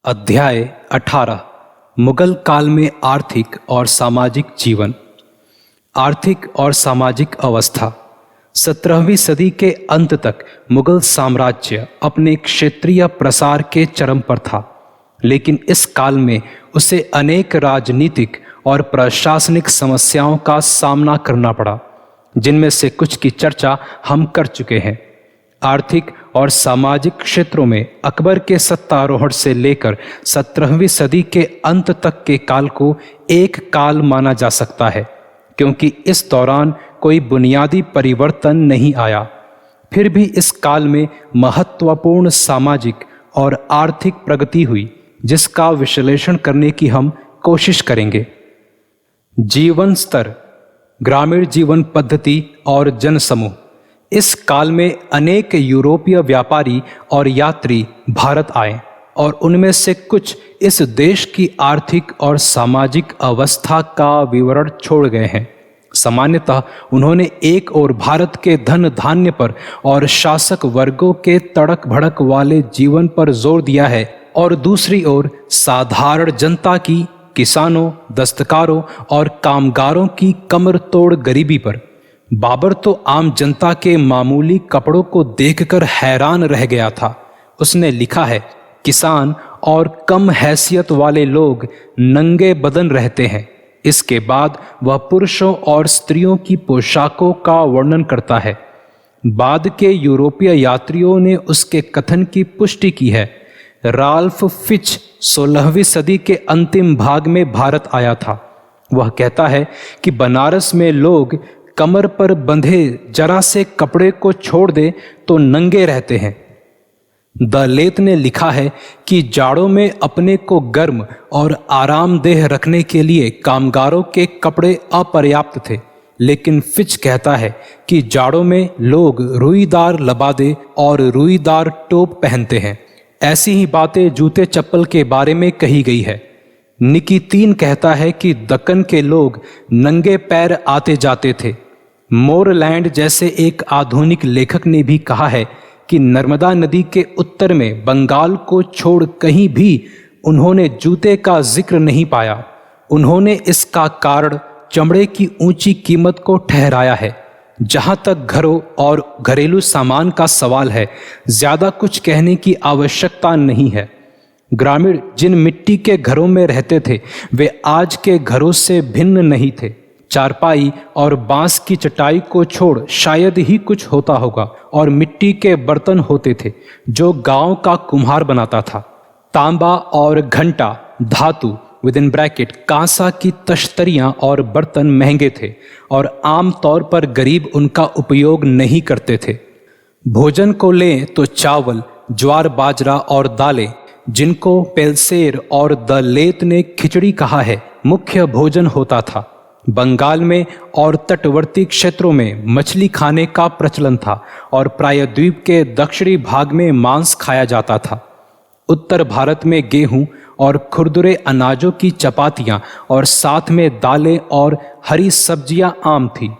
अध्याय 18 मुगल काल में आर्थिक और सामाजिक जीवन। आर्थिक और सामाजिक अवस्था। 17वीं सदी के अंत तक मुगल साम्राज्य अपने क्षेत्रीय प्रसार के चरम पर था, लेकिन इस काल में उसे अनेक राजनीतिक और प्रशासनिक समस्याओं का सामना करना पड़ा, जिनमें से कुछ की चर्चा हम कर चुके हैं। आर्थिक और सामाजिक क्षेत्रों में अकबर के सत्तारोहण से लेकर 17वीं सदी के अंत तक के काल को एक काल माना जा सकता है, क्योंकि इस दौरान कोई बुनियादी परिवर्तन नहीं आया। फिर भी इस काल में महत्वपूर्ण सामाजिक और आर्थिक प्रगति हुई, जिसका विश्लेषण करने की हम कोशिश करेंगे। जीवन स्तर, ग्रामीण जीवन पद्धति और जनसमूह। इस काल में अनेक यूरोपीय व्यापारी और यात्री भारत आए और उनमें से कुछ इस देश की आर्थिक और सामाजिक अवस्था का विवरण छोड़ गए हैं। सामान्यतः उन्होंने एक ओर भारत के धन धान्य पर और शासक वर्गों के तड़क भड़क वाले जीवन पर जोर दिया है, और दूसरी ओर साधारण जनता की, किसानों, दस्तकारों और कामगारों की कमर तोड़ गरीबी पर। बाबर तो आम जनता के मामूली कपड़ों को देखकर हैरान रह गया था। उसने लिखा है, किसान और कम हैसियत वाले लोग नंगे बदन रहते हैं। इसके बाद वह पुरुषों और स्त्रियों की पोशाकों का वर्णन करता है। बाद के यूरोपीय यात्रियों ने उसके कथन की पुष्टि की है। राल्फ फिच 16वीं सदी के अंतिम भाग में भारत आया था। वह कहता है कि बनारस में लोग कमर पर बंधे जरा से कपड़े को छोड़ दे तो नंगे रहते हैं। दलेत ने लिखा है कि जाड़ों में अपने को गर्म और आरामदेह रखने के लिए कामगारों के कपड़े अपर्याप्त थे, लेकिन फिच कहता है कि जाड़ों में लोग रुईदार लबादे और रुईदार टोप पहनते हैं। ऐसी ही बातें जूते चप्पल के बारे में कही गई है। निकी 3 कहता है कि दक्कन के लोग नंगे पैर आते जाते थे। मोरलैंड जैसे एक आधुनिक लेखक ने भी कहा है कि नर्मदा नदी के उत्तर में बंगाल को छोड़ कहीं भी उन्होंने जूते का जिक्र नहीं पाया। उन्होंने इसका कारण चमड़े की ऊंची कीमत को ठहराया है। जहां तक घरों और घरेलू सामान का सवाल है, ज्यादा कुछ कहने की आवश्यकता नहीं है। ग्रामीण जिन मिट्टी के घरों में रहते थे, वे आज के घरों से भिन्न नहीं थे। चारपाई और बांस की चटाई को छोड़ शायद ही कुछ होता होगा, और मिट्टी के बर्तन होते थे जो गांव का कुम्हार बनाता था। तांबा और घंटा, धातु कांसा की तश्तरियां और बर्तन महंगे थे, और आम तौर पर गरीब उनका उपयोग नहीं करते थे। भोजन को लें तो चावल, ज्वार बाजरा और दालें, जिनको पेलसेर और दलेत ने खिचड़ी कहा है, मुख्य भोजन होता था। बंगाल में और तटवर्ती क्षेत्रों में मछली खाने का प्रचलन था, और प्रायद्वीप के दक्षिणी भाग में मांस खाया जाता था। उत्तर भारत में गेहूं और खुरदुरे अनाजों की चपातियां और साथ में दालें और हरी सब्जियां आम थी।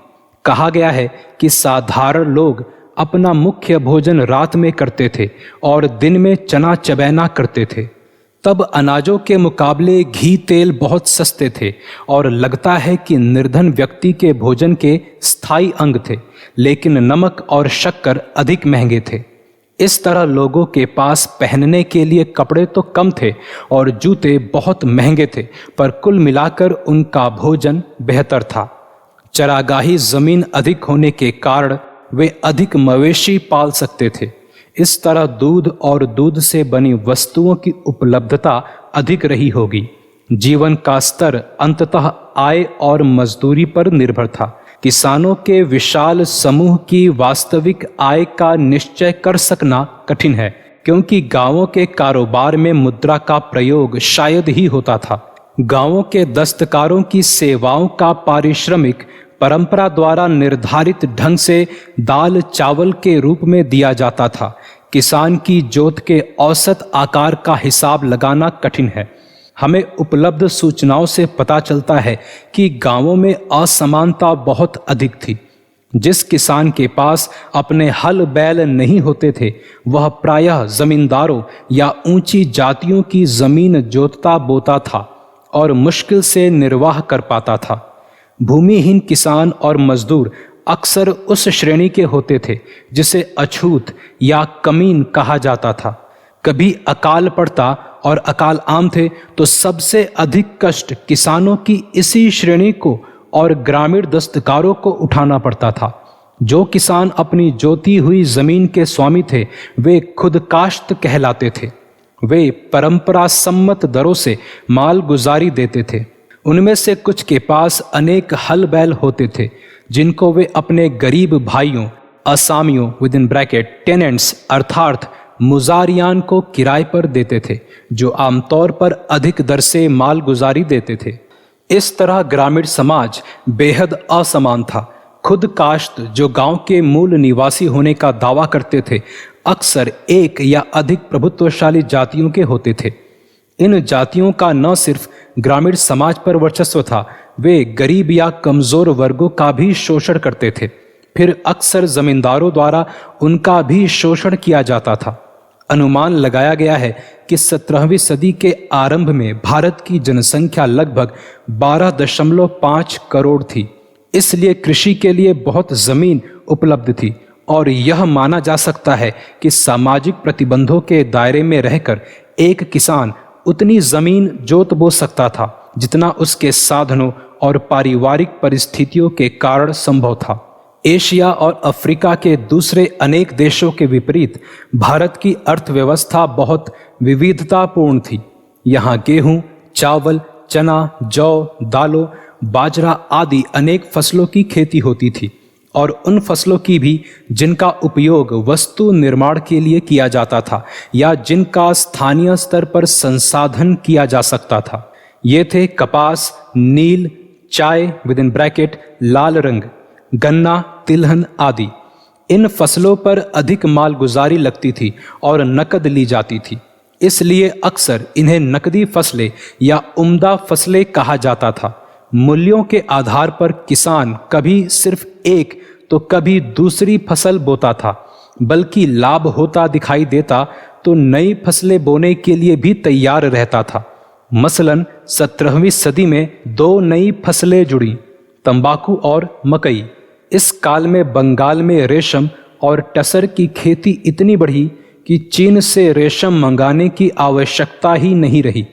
कहा गया है कि साधारण लोग अपना मुख्य भोजन रात में करते थे और दिन में चना चबैना करते थे। तब अनाजों के मुकाबले घी तेल बहुत सस्ते थे, और लगता है कि निर्धन व्यक्ति के भोजन के स्थायी अंग थे, लेकिन नमक और शक्कर अधिक महंगे थे। इस तरह लोगों के पास पहनने के लिए कपड़े तो कम थे और जूते बहुत महंगे थे, पर कुल मिलाकर उनका भोजन बेहतर था। चरागाही जमीन अधिक होने के कारण वे अधिक मवेशी पाल सकते थे। इस तरह दूध और दूध से बनी वस्तुओं की उपलब्धता अधिक रही होगी। जीवन का स्तर अंततः आय और मजदूरी पर निर्भर था। किसानों के विशाल समूह की वास्तविक आय का निश्चय कर सकना कठिन है, क्योंकि गांवों के कारोबार में मुद्रा का प्रयोग शायद ही होता था। गांवों के दस्तकारों की सेवाओं का पारिश्रमिक परंपरा द्वारा निर्धारित ढंग से दाल चावल के रूप में दिया जाता था। किसान की जोत के औसत आकार का हिसाब लगाना कठिन है। हमें उपलब्ध सूचनाओं से पता चलता है कि गांवों में असमानता बहुत अधिक थी। जिस किसान के पास अपने हल बैल नहीं होते थे, वह प्रायः जमींदारों या ऊंची जातियों की जमीन जोतता बोता था और मुश्किल से निर्वाह कर पाता था। भूमिहीन किसान और मजदूर अक्सर उस श्रेणी के होते थे जिसे अछूत या कमीन कहा जाता था। कभी अकाल पड़ता और अकाल आम थे तो सबसे अधिक कष्ट किसानों की इसी श्रेणी को और ग्रामीण दस्तकारों को उठाना पड़ता था। जो किसान अपनी जोती हुई जमीन के स्वामी थे, वे खुद काश्त कहलाते थे। वे परंपरा सम्मत दरों से माल गुजारी देते थे। उनमें से कुछ के पास अनेक हल बैल होते थे जिनको वे अपने गरीब भाइयों, असामियों विद इन ब्रैकेट टेनेंट्स अर्थात मुजारियान को किराए पर देते थे, जो आमतौर पर अधिक दर से माल गुजारी देते थे। इस तरह ग्रामीण समाज बेहद असमान था। खुद काश्त जो गांव के मूल निवासी होने का दावा करते थे, अक्सर एक या अधिक प्रभुत्वशाली जातियों के होते थे। इन जातियों का न सिर्फ ग्रामीण समाज पर वर्चस्व था, वे गरीब या कमजोर वर्गों का भी शोषण करते थे। फिर अक्सर जमींदारों द्वारा उनका भी शोषण किया जाता था। अनुमान लगाया गया है कि 17वीं सदी के आरंभ में भारत की जनसंख्या लगभग 12.5 करोड़ थी। इसलिए कृषि के लिए बहुत जमीन उपलब्ध थी और यह माना जा सकता है कि सामाजिक प्रतिबंधों के दायरे में रहकर एक किसान उतनी जमीन जोत बो सकता था जितना उसके साधनों और पारिवारिक परिस्थितियों के कारण संभव था। एशिया और अफ्रीका के दूसरे अनेक देशों के विपरीत भारत की अर्थव्यवस्था बहुत विविधतापूर्ण थी। यहाँ गेहूं, चावल, चना, जौ, दालों, बाजरा आदि अनेक फसलों की खेती होती थी और उन फसलों की भी जिनका उपयोग वस्तु निर्माण के लिए किया जाता था या जिनका स्थानीय स्तर पर संसाधन किया जा सकता था। ये थे कपास, नील, चाय विद इन ब्रैकेट लाल रंग, गन्ना, तिलहन आदि। इन फसलों पर अधिक माल गुजारी लगती थी और नकद ली जाती थी, इसलिए अक्सर इन्हें नकदी फसलें या उम्दा फसलें कहा जाता था। मूल्यों के आधार पर किसान कभी सिर्फ एक तो कभी दूसरी फसल बोता था, बल्कि लाभ होता दिखाई देता तो नई फसलें बोने के लिए भी तैयार रहता था। मसलन 17वीं सदी में 2 नई फसलें जुड़ी, तंबाकू और मकई। इस काल में बंगाल में रेशम और टसर की खेती इतनी बढ़ी कि चीन से रेशम मंगाने की आवश्यकता ही नहीं रही।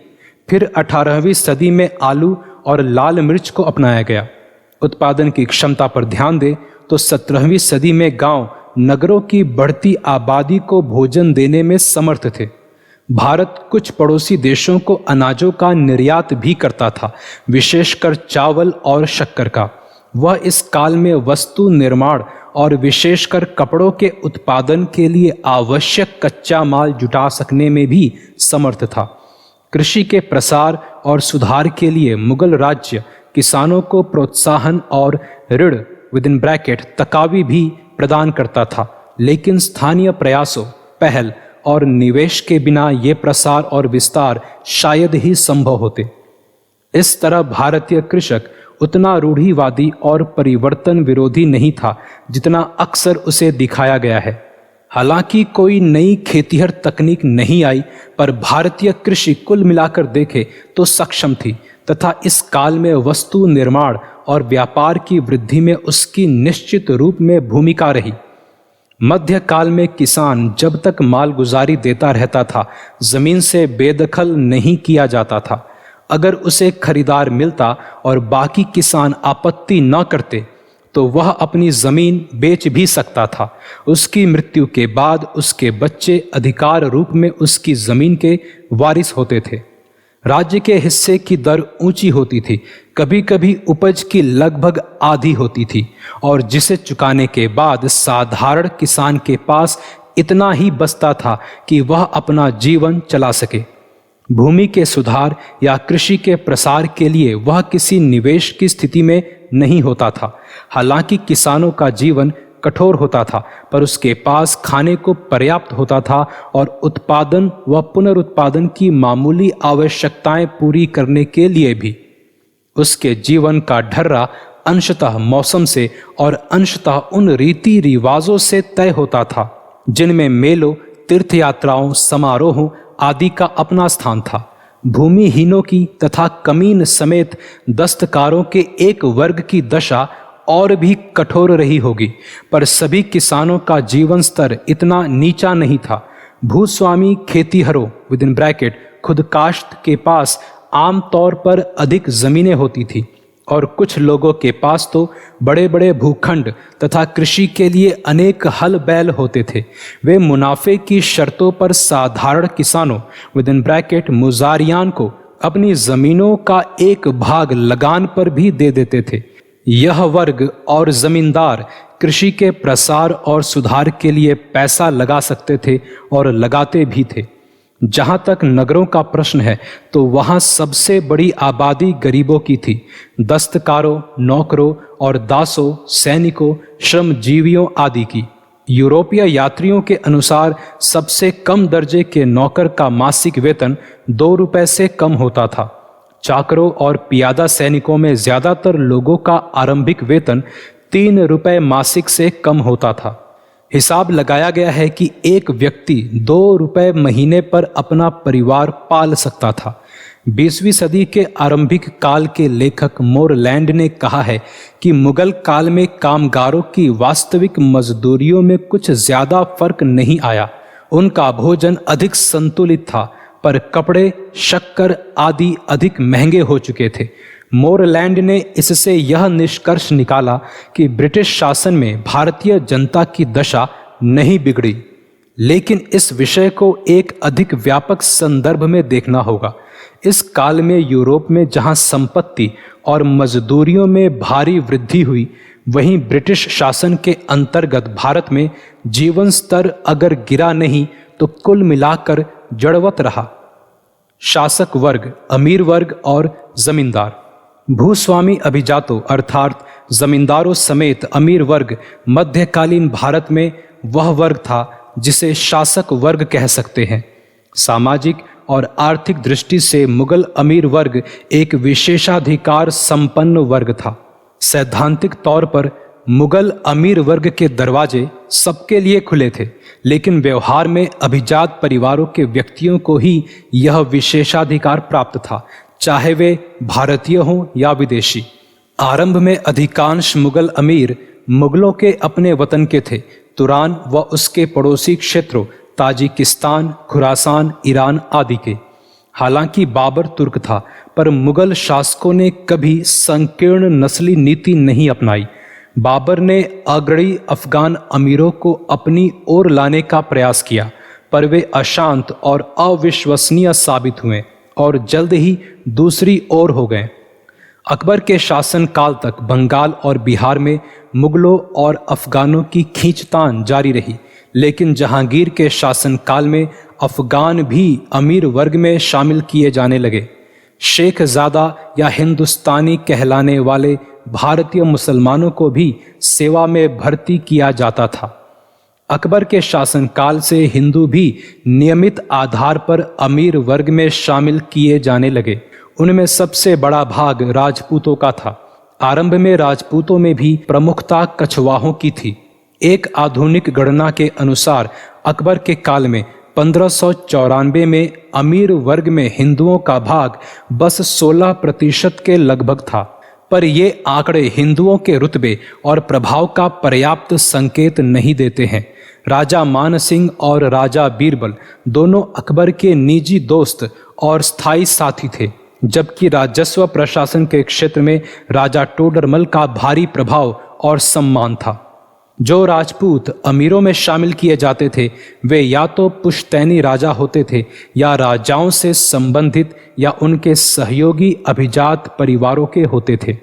फिर 18वीं सदी में आलू और लाल मिर्च को अपनाया गया। उत्पादन की क्षमता पर ध्यान दें तो 17वीं सदी में गांव नगरों की बढ़ती आबादी को भोजन देने में समर्थ थे। भारत कुछ पड़ोसी देशों को अनाजों का निर्यात भी करता था, विशेषकर चावल और शक्कर का। वह इस काल में वस्तु निर्माण और विशेषकर कपड़ों के उत्पादन के लिए आवश्यक कच्चा माल जुटा सकने में भी समर्थ था। कृषि के प्रसार और सुधार के लिए मुगल राज्य किसानों को प्रोत्साहन और ऋण विद इन ब्रैकेट तकावी भी प्रदान करता था, लेकिन स्थानीय प्रयासों, पहल और निवेश के बिना ये प्रसार और विस्तार शायद ही संभव होते। इस तरह भारतीय कृषक उतना रूढ़िवादी और परिवर्तन विरोधी नहीं था जितना अक्सर उसे दिखाया गया है। हालांकि कोई नई खेतिहर तकनीक नहीं आई, पर भारतीय कृषि कुल मिलाकर देखे तो सक्षम थी तथा इस काल में वस्तु निर्माण और व्यापार की वृद्धि में उसकी निश्चित रूप में भूमिका रही। मध्यकाल में किसान जब तक माल गुजारी देता रहता था, जमीन से बेदखल नहीं किया जाता था। अगर उसे खरीदार मिलता और बाकी किसान आपत्ति न करते तो वह अपनी जमीन बेच भी सकता था। उसकी मृत्यु के बाद उसके बच्चे अधिकार रूप में उसकी जमीन के वारिस होते थे। राज्य के हिस्से की दर ऊंची होती थी, कभी कभी उपज की लगभग आधी होती थी और जिसे चुकाने के बाद साधारण किसान के पास इतना ही बचता था कि वह अपना जीवन चला सके। भूमि के सुधार या कृषि के प्रसार के लिए वह किसी निवेश की स्थिति में नहीं होता था। हालांकि किसानों का जीवन कठोर होता था, पर उसके पास खाने को पर्याप्त होता था और उत्पादन व पुनरुत्पादन की मामूली आवश्यकताएं पूरी करने के लिए भी। उसके जीवन का ढर्रा अंशतः मौसम से और अंशतः उन रीति रिवाजों से तय होता था जिनमें मेलों, तीर्थयात्राओं, समारोहों आदि का अपना स्थान था। भूमिहीनों की तथा कमीन समेत दस्तकारों के एक वर्ग की दशा और भी कठोर रही होगी, पर सभी किसानों का जीवन स्तर इतना नीचा नहीं था। भूस्वामी खेतीहरों (ब्रैकेट खुद काश्त) के पास आमतौर पर अधिक जमीनें होती थी और कुछ लोगों के पास तो बड़े बड़े भूखंड तथा कृषि के लिए अनेक हल बैल होते थे। वे मुनाफे की शर्तों पर साधारण किसानों (ब्रैकेट मुजारियान) को अपनी जमीनों का एक भाग लगान पर भी दे देते थे। यह वर्ग और जमींदार कृषि के प्रसार और सुधार के लिए पैसा लगा सकते थे और लगाते भी थे। जहाँ तक नगरों का प्रश्न है तो वहाँ सबसे बड़ी आबादी गरीबों की थी। दस्तकारों, नौकरों और दासों, सैनिकों, श्रमजीवियों आदि की। यूरोपीय यात्रियों के अनुसार सबसे कम दर्जे के नौकर का मासिक वेतन 2 रुपए से कम होता था। चाकरों और पियादा सैनिकों में ज्यादातर लोगों का आरंभिक वेतन 3 रुपए मासिक से कम होता था। हिसाब लगाया गया है कि एक व्यक्ति 2 रुपए महीने पर अपना परिवार पाल सकता था। 20वीं सदी के आरंभिक काल के लेखक मोरलैंड ने कहा है कि मुगल काल में कामगारों की वास्तविक मजदूरियों में कुछ ज्यादा फर्क नहीं आया। उनका भोजन अधिक संतुलित था, पर कपड़े, शक्कर आदि अधिक महंगे हो चुके थे। मोरलैंड ने इससे यह निष्कर्ष निकाला कि ब्रिटिश शासन में भारतीय जनता की दशा नहीं बिगड़ी, लेकिन इस विषय को एक अधिक व्यापक संदर्भ में देखना होगा। इस काल में यूरोप में जहां संपत्ति और मजदूरियों में भारी वृद्धि हुई, वहीं ब्रिटिश शासन के अंतर्गत भारत में जीवन स्तर अगर गिरा नहीं तो कुल मिलाकर जड़वत रहा। शासक वर्ग, अमीर वर्ग और जमींदार। भूस्वामी अभिजातों अर्थात जमींदारों समेत अमीर वर्ग मध्यकालीन भारत में वह वर्ग था जिसे शासक वर्ग कह सकते हैं। सामाजिक और आर्थिक दृष्टि से मुगल अमीर वर्ग एक विशेषाधिकार संपन्न वर्ग था। सैद्धांतिक तौर पर मुगल अमीर वर्ग के दरवाजे सबके लिए खुले थे, लेकिन व्यवहार में अभिजात परिवारों के व्यक्तियों को ही यह विशेषाधिकार प्राप्त था, चाहे वे भारतीय हों या विदेशी। आरंभ में अधिकांश मुगल अमीर मुगलों के अपने वतन के थे, तुरान व उसके पड़ोसी क्षेत्रों ताजिकिस्तान, खुरासान, ईरान आदि के। हालांकि बाबर तुर्क था, पर मुगल शासकों ने कभी संकीर्ण नस्ली नीति नहीं अपनाई। बाबर ने अग्रणी अफगान अमीरों को अपनी ओर लाने का प्रयास किया, पर वे अशांत और अविश्वसनीय साबित हुए और जल्द ही दूसरी ओर हो गए। अकबर के शासन काल तक बंगाल और बिहार में मुगलों और अफगानों की खींचतान जारी रही, लेकिन जहांगीर के शासन काल में अफगान भी अमीर वर्ग में शामिल किए जाने लगे। शेखजादा या हिंदुस्तानी कहलाने वाले भारतीय मुसलमानों को भी सेवा में भर्ती किया जाता था। अकबर के शासनकाल से हिंदू भी नियमित आधार पर अमीर वर्ग में शामिल किए जाने लगे। उनमें सबसे बड़ा भाग राजपूतों का था। आरंभ में राजपूतों में भी प्रमुखता कछवाहों की थी। एक आधुनिक गणना के अनुसार अकबर के काल में 1594 में अमीर वर्ग में हिंदुओं का भाग बस 16% के लगभग था, पर ये आंकड़े हिंदुओं के रुतबे और प्रभाव का पर्याप्त संकेत नहीं देते हैं। राजा मान सिंह और राजा बीरबल दोनों अकबर के निजी दोस्त और स्थायी साथी थे, जबकि राजस्व प्रशासन के क्षेत्र में राजा टोडरमल का भारी प्रभाव और सम्मान था। जो राजपूत अमीरों में शामिल किए जाते थे वे या तो पुश्तैनी राजा होते थे या राजाओं से संबंधित या उनके सहयोगी अभिजात परिवारों के होते थे।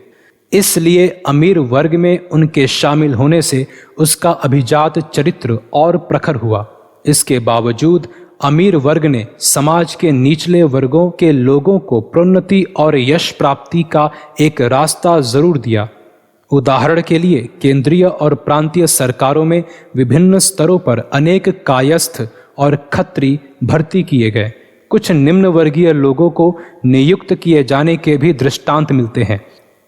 इसलिए अमीर वर्ग में उनके शामिल होने से उसका अभिजात चरित्र और प्रखर हुआ। इसके बावजूद अमीर वर्ग ने समाज के निचले वर्गों के लोगों को प्रोन्नति और यश प्राप्ति का एक रास्ता जरूर दिया। उदाहरण के लिए केंद्रीय और प्रांतीय सरकारों में विभिन्न स्तरों पर अनेक कायस्थ और खत्री भर्ती किए गए। कुछ निम्न वर्गीय लोगों को नियुक्त किए जाने के भी दृष्टांत मिलते हैं।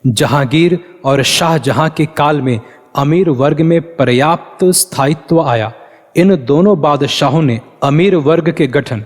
जहांगीर और शाहजहां के काल में अमीर वर्ग में पर्याप्त स्थायित्व आया। इन दोनों बादशाहों ने अमीर वर्ग के गठन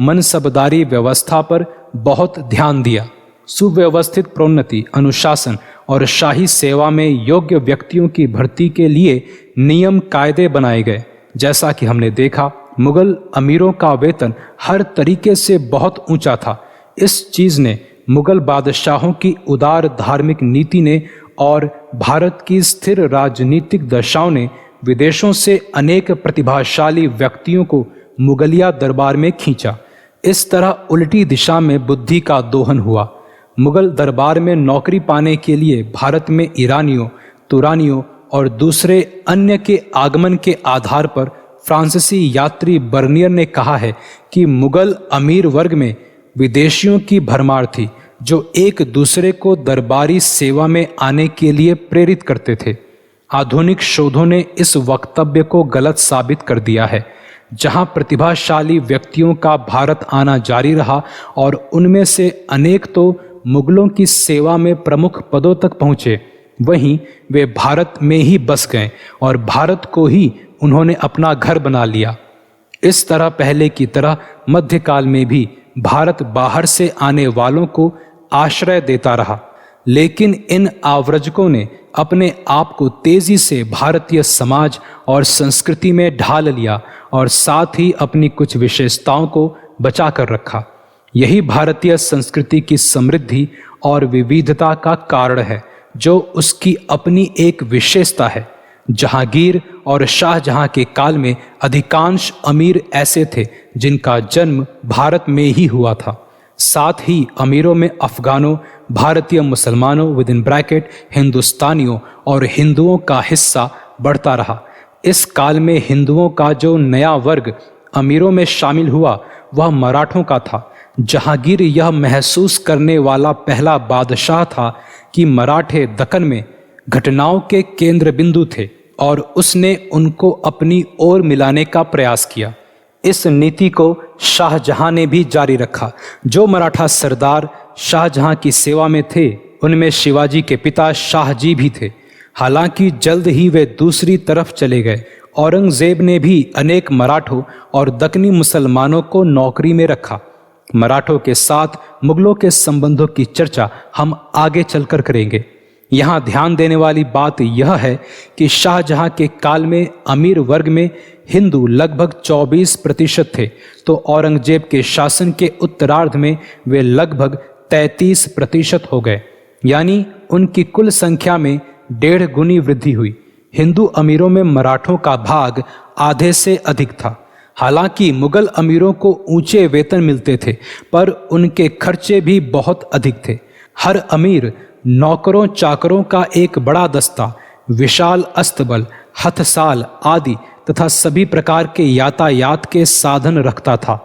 मनसबदारी व्यवस्था पर बहुत ध्यान दिया। सुव्यवस्थित प्रोन्नति, अनुशासन और शाही सेवा में योग्य व्यक्तियों की भर्ती के लिए नियम कायदे बनाए गए। जैसा कि हमने देखा, मुगल अमीरों का वेतन हर तरीके से बहुत ऊंचा था। इस चीज़ ने मुगल बादशाहों की उदार धार्मिक नीति ने और भारत की स्थिर राजनीतिक दशाओं ने विदेशों से अनेक प्रतिभाशाली व्यक्तियों को मुगलिया दरबार में खींचा। इस तरह उल्टी दिशा में बुद्धि का दोहन हुआ। मुगल दरबार में नौकरी पाने के लिए भारत में ईरानियों, तुरानियों और दूसरे अन्य के आगमन के आधार पर फ्रांसीसी यात्री बर्नियर ने कहा है कि मुगल अमीर वर्ग में विदेशियों की भरमार थी, जो एक दूसरे को दरबारी सेवा में आने के लिए प्रेरित करते थे। आधुनिक शोधों ने इस वक्तव्य को गलत साबित कर दिया है। जहां प्रतिभाशाली व्यक्तियों का भारत आना जारी रहा और उनमें से अनेक तो मुगलों की सेवा में प्रमुख पदों तक पहुंचे, वहीं वे भारत में ही बस गए और भारत को ही उन्होंने अपना घर बना लिया। इस तरह पहले की तरह मध्यकाल में भी भारत बाहर से आने वालों को आश्रय देता रहा, लेकिन इन आव्रजकों ने अपने आप को तेजी से भारतीय समाज और संस्कृति में ढाल लिया और साथ ही अपनी कुछ विशेषताओं को बचा कर रखा। यही भारतीय संस्कृति की समृद्धि और विविधता का कारण है, जो उसकी अपनी एक विशेषता है। जहांगीर और शाहजहां के काल में अधिकांश अमीर ऐसे थे जिनका जन्म भारत में ही हुआ था। साथ ही अमीरों में अफगानों, भारतीय मुसलमानों हिंदुस्तानियों और हिंदुओं का हिस्सा बढ़ता रहा। इस काल में हिंदुओं का जो नया वर्ग अमीरों में शामिल हुआ वह मराठों का था। जहांगीर यह महसूस करने वाला पहला बादशाह था कि मराठे दक्कन में घटनाओं के केंद्र बिंदु थे और उसने उनको अपनी ओर मिलाने का प्रयास किया। इस नीति को शाहजहां ने भी जारी रखा। जो मराठा सरदार शाहजहां की सेवा में थे, उनमें शिवाजी के पिता शाहजी भी थे। हालांकि जल्द ही वे दूसरी तरफ चले गए। औरंगजेब ने भी अनेक मराठों और दक्कनी मुसलमानों को नौकरी में रखा। मराठों के साथ मुगलों के संबंधों की चर्चा हम आगे चलकर करेंगे। यहाँ ध्यान देने वाली बात यह है कि शाहजहां के काल में अमीर वर्ग में हिंदू लगभग 24% थे, तो औरंगजेब के शासन के उत्तरार्ध में वे लगभग 33% हो गए, यानी उनकी कुल संख्या में 1.5 गुनी वृद्धि हुई। हिंदू अमीरों में मराठों का भाग आधे से अधिक था। हालांकि मुगल अमीरों को ऊंचे वेतन मिलते थे, पर उनके खर्चे भी बहुत अधिक थे। हर अमीर नौकरों चाकरों का एक बड़ा दस्ता, विशाल अस्तबल, हथसाल आदि तथा सभी प्रकार के यातायात के साधन रखता था।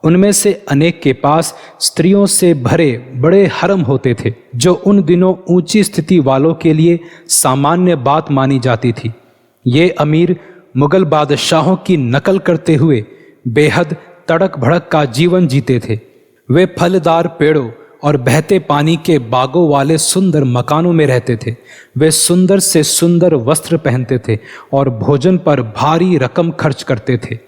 उनमें से अनेक के पास स्त्रियों से भरे बड़े हरम होते थे, जो उन दिनों ऊंची स्थिति वालों के लिए सामान्य बात मानी जाती थी। ये अमीर मुगल बादशाहों की नकल करते हुए बेहद तड़क भड़क का जीवन जीते थे। वे फलदार पेड़ों और बहते पानी के बागों वाले सुंदर मकानों में रहते थे। वे सुंदर से सुंदर वस्त्र पहनते थे और भोजन पर भारी रकम खर्च करते थे।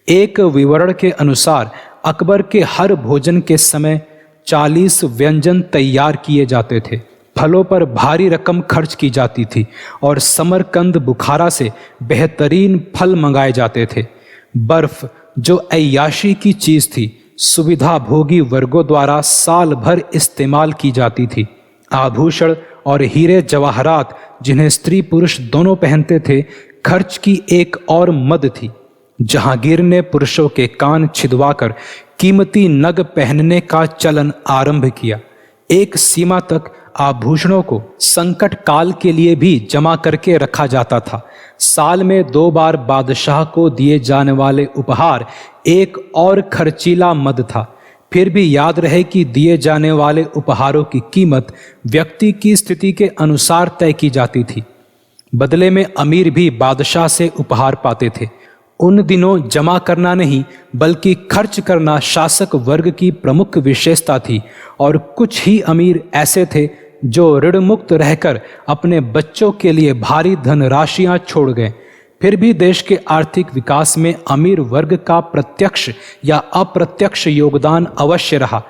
एक विवरण के अनुसार अकबर के हर भोजन के समय 40 व्यंजन तैयार किए जाते थे। फलों पर भारी रकम खर्च की जाती थी और समरकंद बुखारा से बेहतरीन फल मंगाए जाते थे। बर्फ, जो अय्याशी की चीज थी, सुविधा भोगी वर्गों द्वारा साल भर इस्तेमाल की जाती थी। आभूषण और हीरे जवाहरात, जिन्हें स्त्री पुरुष दोनों पहनते थे, खर्च की एक और मद थी। जहांगीर ने पुरुषों के कान छिदवाकर कीमती नग पहनने का चलन आरंभ किया। एक सीमा तक आभूषणों को संकट काल के लिए भी जमा करके रखा जाता था। साल में 2 बार बादशाह को दिए जाने वाले उपहार एक और खर्चीला मद था। फिर भी याद रहे कि दिए जाने वाले उपहारों की कीमत व्यक्ति की स्थिति के अनुसार तय की जाती थी। बदले में अमीर भी बादशाह से उपहार पाते थे। उन दिनों जमा करना नहीं बल्कि खर्च करना शासक वर्ग की प्रमुख विशेषता थी और कुछ ही अमीर ऐसे थे जो ऋण मुक्त रहकर अपने बच्चों के लिए भारी धनराशियां छोड़ गए। फिर भी देश के आर्थिक विकास में अमीर वर्ग का प्रत्यक्ष या अप्रत्यक्ष योगदान अवश्य रहा।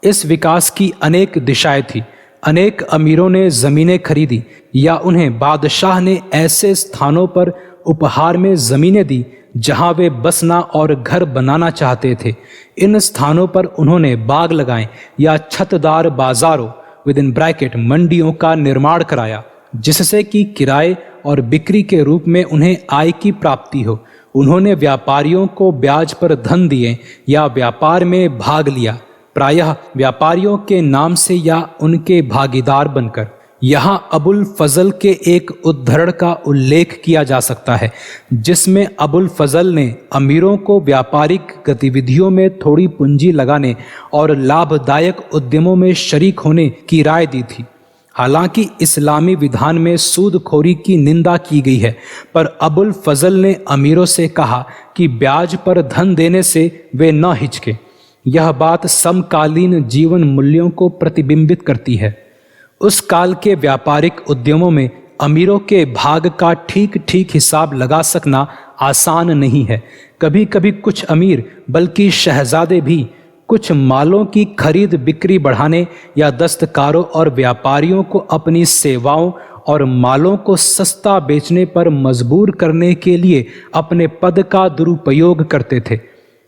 इस विकास की अनेक दिशाएं थी। अनेक अमीरों ने जमीनें खरीदी या उन्हें बादशाह ने ऐसे स्थानों पर उपहार में जमीनें दी जहां वे बसना और घर बनाना चाहते थे। इन स्थानों पर उन्होंने बाग लगाए या छतदार बाजारों मंडियों का निर्माण कराया, जिससे कि किराए और बिक्री के रूप में उन्हें आय की प्राप्ति हो। उन्होंने व्यापारियों को ब्याज पर धन दिए या व्यापार में भाग लिया, प्रायः व्यापारियों के नाम से या उनके भागीदार बनकर। यहाँ अबुल फजल के एक उद्धरण का उल्लेख किया जा सकता है, जिसमें अबुल फजल ने अमीरों को व्यापारिक गतिविधियों में थोड़ी पूंजी लगाने और लाभदायक उद्यमों में शरीक होने की राय दी थी। हालांकि इस्लामी विधान में सूदखोरी की निंदा की गई है, पर अबुल फजल ने अमीरों से कहा कि ब्याज पर धन देने से वे न हिचके। यह बात समकालीन जीवन मूल्यों को प्रतिबिंबित करती है। उस काल के व्यापारिक उद्यमों में अमीरों के भाग का ठीक ठीक हिसाब लगा सकना आसान नहीं है। कभी कभी कुछ अमीर, बल्कि शहजादे भी, कुछ मालों की खरीद बिक्री बढ़ाने या दस्तकारों और व्यापारियों को अपनी सेवाओं और मालों को सस्ता बेचने पर मजबूर करने के लिए अपने पद का दुरुपयोग करते थे।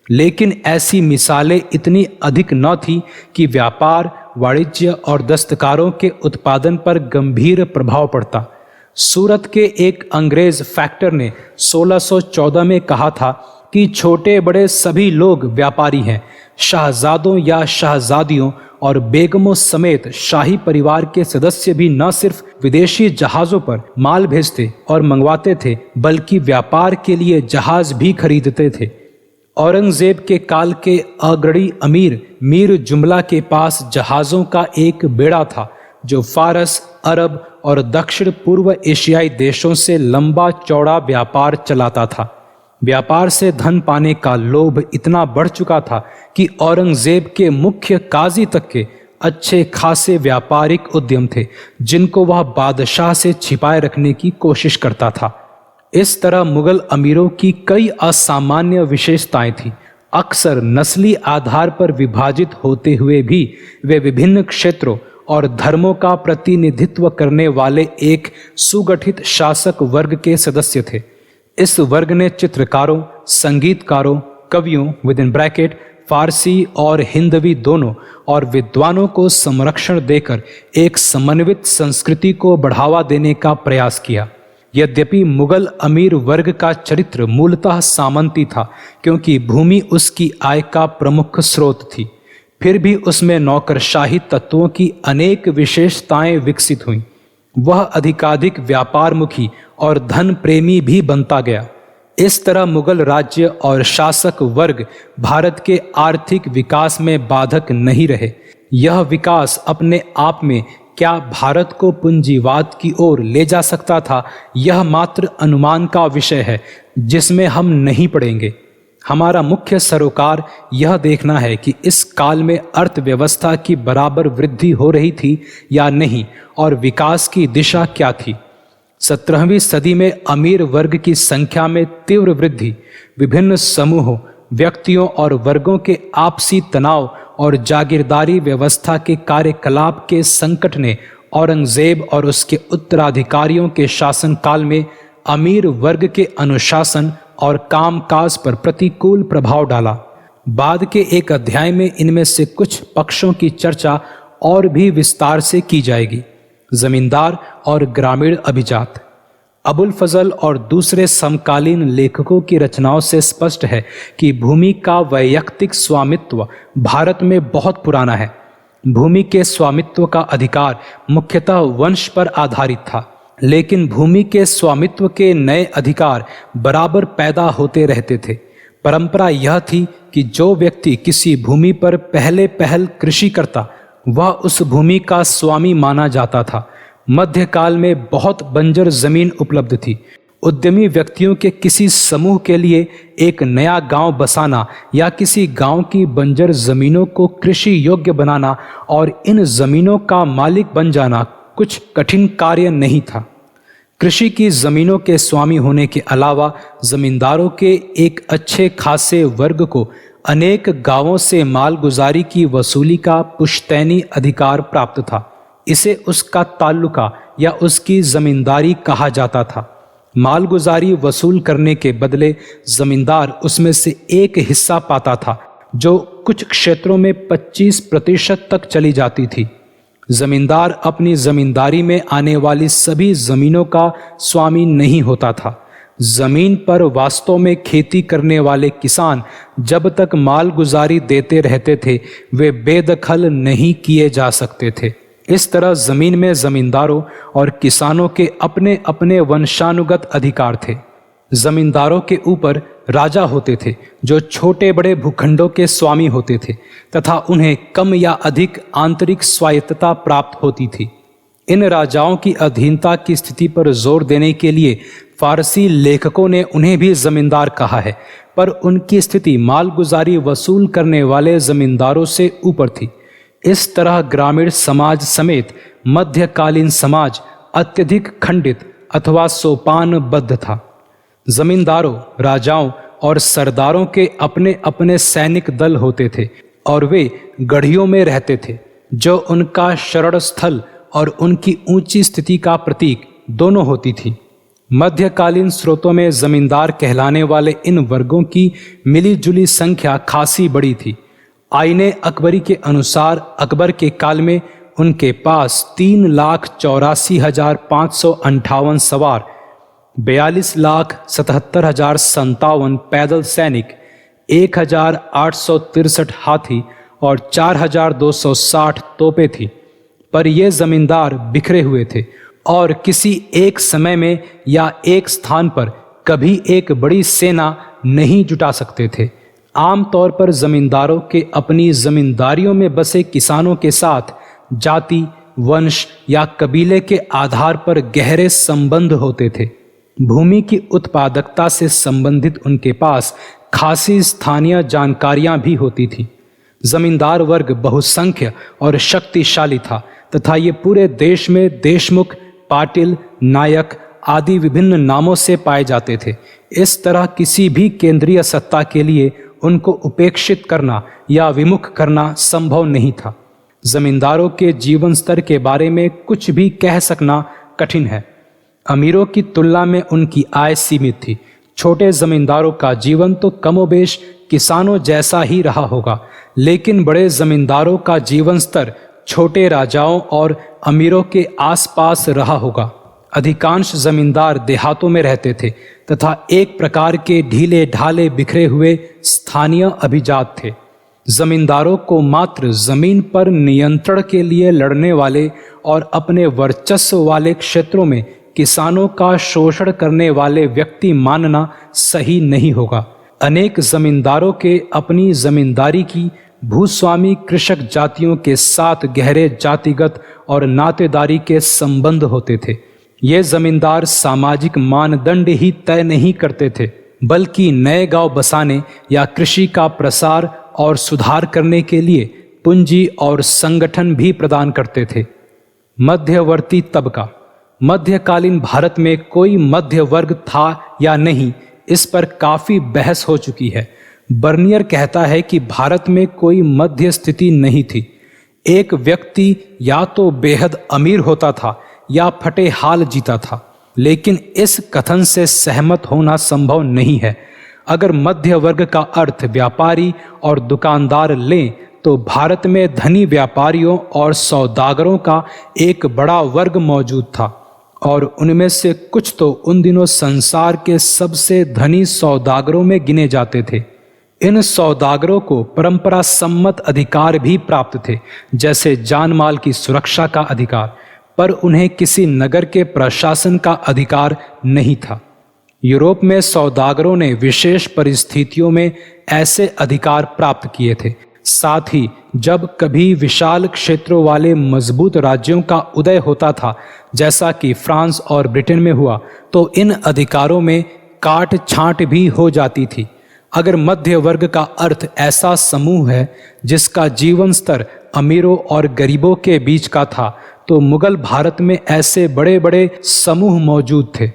लेकिन ऐसी मिसालें इतनी अधिक न थी कि व्यापार, वाणिज्य और दस्तकारों के उत्पादन पर गंभीर प्रभाव पड़ता। सूरत के एक अंग्रेज फैक्टर ने 1614 में कहा था कि छोटे बड़े सभी लोग व्यापारी हैं। शाहजादों या शाहजादियों और बेगमों समेत शाही परिवार के सदस्य भी न सिर्फ विदेशी जहाज़ों पर माल भेजते और मंगवाते थे, बल्कि व्यापार के लिए जहाज भी खरीदते थे। औरंगजेब के काल के अग्रणी अमीर मीर जुमला के पास जहाज़ों का एक बेड़ा था, जो फारस, अरब और दक्षिण पूर्व एशियाई देशों से लंबा चौड़ा व्यापार चलाता था। व्यापार से धन पाने का लोभ इतना बढ़ चुका था कि औरंगजेब के मुख्य काजी तक के अच्छे खासे व्यापारिक उद्यम थे, जिनको वह बादशाह से छिपाए रखने की कोशिश करता था। इस तरह मुगल अमीरों की कई असामान्य विशेषताएं थीं। अक्सर नस्ली आधार पर विभाजित होते हुए भी वे विभिन्न क्षेत्रों और धर्मों का प्रतिनिधित्व करने वाले एक सुगठित शासक वर्ग के सदस्य थे। इस वर्ग ने चित्रकारों, संगीतकारों, कवियों फारसी और हिंदवी दोनों और विद्वानों को संरक्षण देकर एक समन्वित संस्कृति को बढ़ावा देने का प्रयास किया। यद्यपि मुगल अमीर वर्ग का चरित्र मूलतः सामंती था, क्योंकि भूमि उसकी आय का प्रमुख स्रोत थी, फिर भी उसमें नौकरशाही तत्वों की अनेक विशेषताएं विकसित हुईं। वह अधिकाधिक व्यापारमुखी और धन प्रेमी भी बनता गया। इस तरह मुगल राज्य और शासक वर्ग भारत के आर्थिक विकास में बाधक नहीं रहे। यह विकास अपने आप में क्या भारत को पूंजीवाद की ओर ले जा सकता था, यह मात्र अनुमान का विषय है जिसमें हम नहीं पड़ेंगे। हमारा मुख्य सरोकार यह देखना है कि इस काल में अर्थव्यवस्था की बराबर वृद्धि हो रही थी या नहीं, और विकास की दिशा क्या थी। 17वीं सदी में अमीर वर्ग की संख्या में तीव्र वृद्धि, विभिन्न समूहों, व्यक्तियों और वर्गों के आपसी तनाव और जागीरदारी व्यवस्था के कार्यकलाप के संकट ने औरंगजेब और उसके उत्तराधिकारियों के शासनकाल में अमीर वर्ग के अनुशासन और कामकाज पर प्रतिकूल प्रभाव डाला। बाद के एक अध्याय में इनमें से कुछ पक्षों की चर्चा और भी विस्तार से की जाएगी। जमींदार और ग्रामीण अभिजात। अबुल फजल और दूसरे समकालीन लेखकों की रचनाओं से स्पष्ट है कि भूमि का वैयक्तिक स्वामित्व भारत में बहुत पुराना है। भूमि के स्वामित्व का अधिकार मुख्यतः वंश पर आधारित था, लेकिन भूमि के स्वामित्व के नए अधिकार बराबर पैदा होते रहते थे। परंपरा यह थी कि जो व्यक्ति किसी भूमि पर पहल कृषि करता, वह उस भूमि का स्वामी माना जाता था। मध्यकाल में बहुत बंजर जमीन उपलब्ध थी। उद्यमी व्यक्तियों के किसी समूह के लिए एक नया गांव बसाना या किसी गांव की बंजर जमीनों को कृषि योग्य बनाना और इन जमीनों का मालिक बन जाना कुछ कठिन कार्य नहीं था। कृषि की जमीनों के स्वामी होने के अलावा जमींदारों के एक अच्छे खासे वर्ग को अनेक गांवों से मालगुजारी की वसूली का पुश्तैनी अधिकार प्राप्त था। इसे उसका ताल्लुका या उसकी जमींदारी कहा जाता था। मालगुजारी वसूल करने के बदले जमींदार उसमें से एक हिस्सा पाता था, जो कुछ क्षेत्रों में 25% तक चली जाती थी। जमींदार अपनी जमींदारी में आने वाली सभी जमीनों का स्वामी नहीं होता था। जमीन पर वास्तव में खेती करने वाले किसान जब तक मालगुजारी देते रहते थे, वे बेदखल नहीं किए जा सकते थे। इस तरह जमीन में जमींदारों और किसानों के अपने अपने वंशानुगत अधिकार थे। जमींदारों के ऊपर राजा होते थे, जो छोटे बड़े भूखंडों के स्वामी होते थे तथा उन्हें कम या अधिक आंतरिक स्वायत्तता प्राप्त होती थी। इन राजाओं की अधीनता की स्थिति पर जोर देने के लिए फारसी लेखकों ने उन्हें भी जमींदार कहा है, पर उनकी स्थिति मालगुजारी वसूल करने वाले जमींदारों से ऊपर थी। इस तरह ग्रामीण समाज समेत मध्यकालीन समाज अत्यधिक खंडित अथवा सोपानबद्ध था। जमींदारों, राजाओं और सरदारों के अपने अपने सैनिक दल होते थे और वे गढ़ियों में रहते थे, जो उनका शरण स्थल और उनकी ऊंची स्थिति का प्रतीक दोनों होती थी। मध्यकालीन स्रोतों में जमींदार कहलाने वाले इन वर्गों की मिलीजुली संख्या खासी बड़ी थी। आईने अकबरी के अनुसार अकबर के काल में उनके पास 3,84,558 सवार, 42,77,057 पैदल सैनिक, 1,863 हाथी और 4,260 तोपें थी। पर ये जमींदार बिखरे हुए थे और किसी एक समय में या एक स्थान पर कभी एक बड़ी सेना नहीं जुटा सकते थे। आमतौर पर जमींदारों के अपनी जमींदारियों में बसे किसानों के साथ जाति, वंश या कबीले के आधार पर गहरे संबंध होते थे। भूमि की उत्पादकता से संबंधित उनके पास खासी स्थानीय जानकारियां भी होती थी। जमींदार वर्ग बहुसंख्य और शक्तिशाली था तथा ये पूरे देश में देशमुख, पाटिल, नायक आदि विभिन्न नामों से पाए जाते थे। इस तरह किसी भी केंद्रीय सत्ता के लिए उनको उपेक्षित करना या विमुख करना संभव नहीं था। जमींदारों के जीवन स्तर के बारे में कुछ भी कह सकना कठिन है। अमीरों की तुलना में उनकी आय सीमित थी। छोटे जमींदारों का जीवन तो कमोबेश किसानों जैसा ही रहा होगा, लेकिन बड़े जमींदारों का जीवन स्तर छोटे राजाओं और अमीरों के आसपास रहा होगा। अधिकांश जमींदार देहातों में रहते थे तथा एक प्रकार के ढीले ढाले बिखरे हुए स्थानीय अभिजात थे। जमींदारों को मात्र जमीन पर नियंत्रण के लिए लड़ने वाले और अपने वर्चस्व वाले क्षेत्रों में किसानों का शोषण करने वाले व्यक्ति मानना सही नहीं होगा। अनेक जमींदारों के अपनी जमींदारी की भूस्वामी कृषक जातियों के साथ गहरे जातिगत और नातेदारी के संबंध होते थे। ये जमींदार सामाजिक मानदंड ही तय नहीं करते थे, बल्कि नए गांव बसाने या कृषि का प्रसार और सुधार करने के लिए पूंजी और संगठन भी प्रदान करते थे। मध्यवर्ती तबका। मध्यकालीन भारत में कोई मध्य वर्ग था या नहीं, इस पर काफी बहस हो चुकी है। बर्नियर कहता है कि भारत में कोई मध्य स्थिति नहीं थी। एक व्यक्ति या तो बेहद अमीर होता था या फटे हाल जीता था, लेकिन इस कथन से सहमत होना संभव नहीं है। अगर मध्य वर्ग का अर्थ व्यापारी और दुकानदार लें तो भारत में धनी व्यापारियों और सौदागरों का एक बड़ा वर्ग मौजूद था और उनमें से कुछ तो उन दिनों संसार के सबसे धनी सौदागरों में गिने जाते थे। इन सौदागरों को परंपरा सम्मत अधिकार भी प्राप्त थे, जैसे जान माल की सुरक्षा का अधिकार, पर उन्हें किसी नगर के प्रशासन का अधिकार नहीं था। यूरोप में सौदागरों ने विशेष परिस्थितियों में ऐसे अधिकार प्राप्त किए थे, साथ ही जब कभी विशाल क्षेत्रों वाले मजबूत राज्यों का उदय होता था, जैसा कि फ्रांस और ब्रिटेन में हुआ, तो इन अधिकारों में काट छांट भी हो जाती थी। अगर मध्य वर्ग का अर्थ ऐसा समूह है जिसका जीवन स्तर अमीरों और गरीबों के बीच का था, तो मुगल भारत में ऐसे बड़े बड़े समूह मौजूद थे।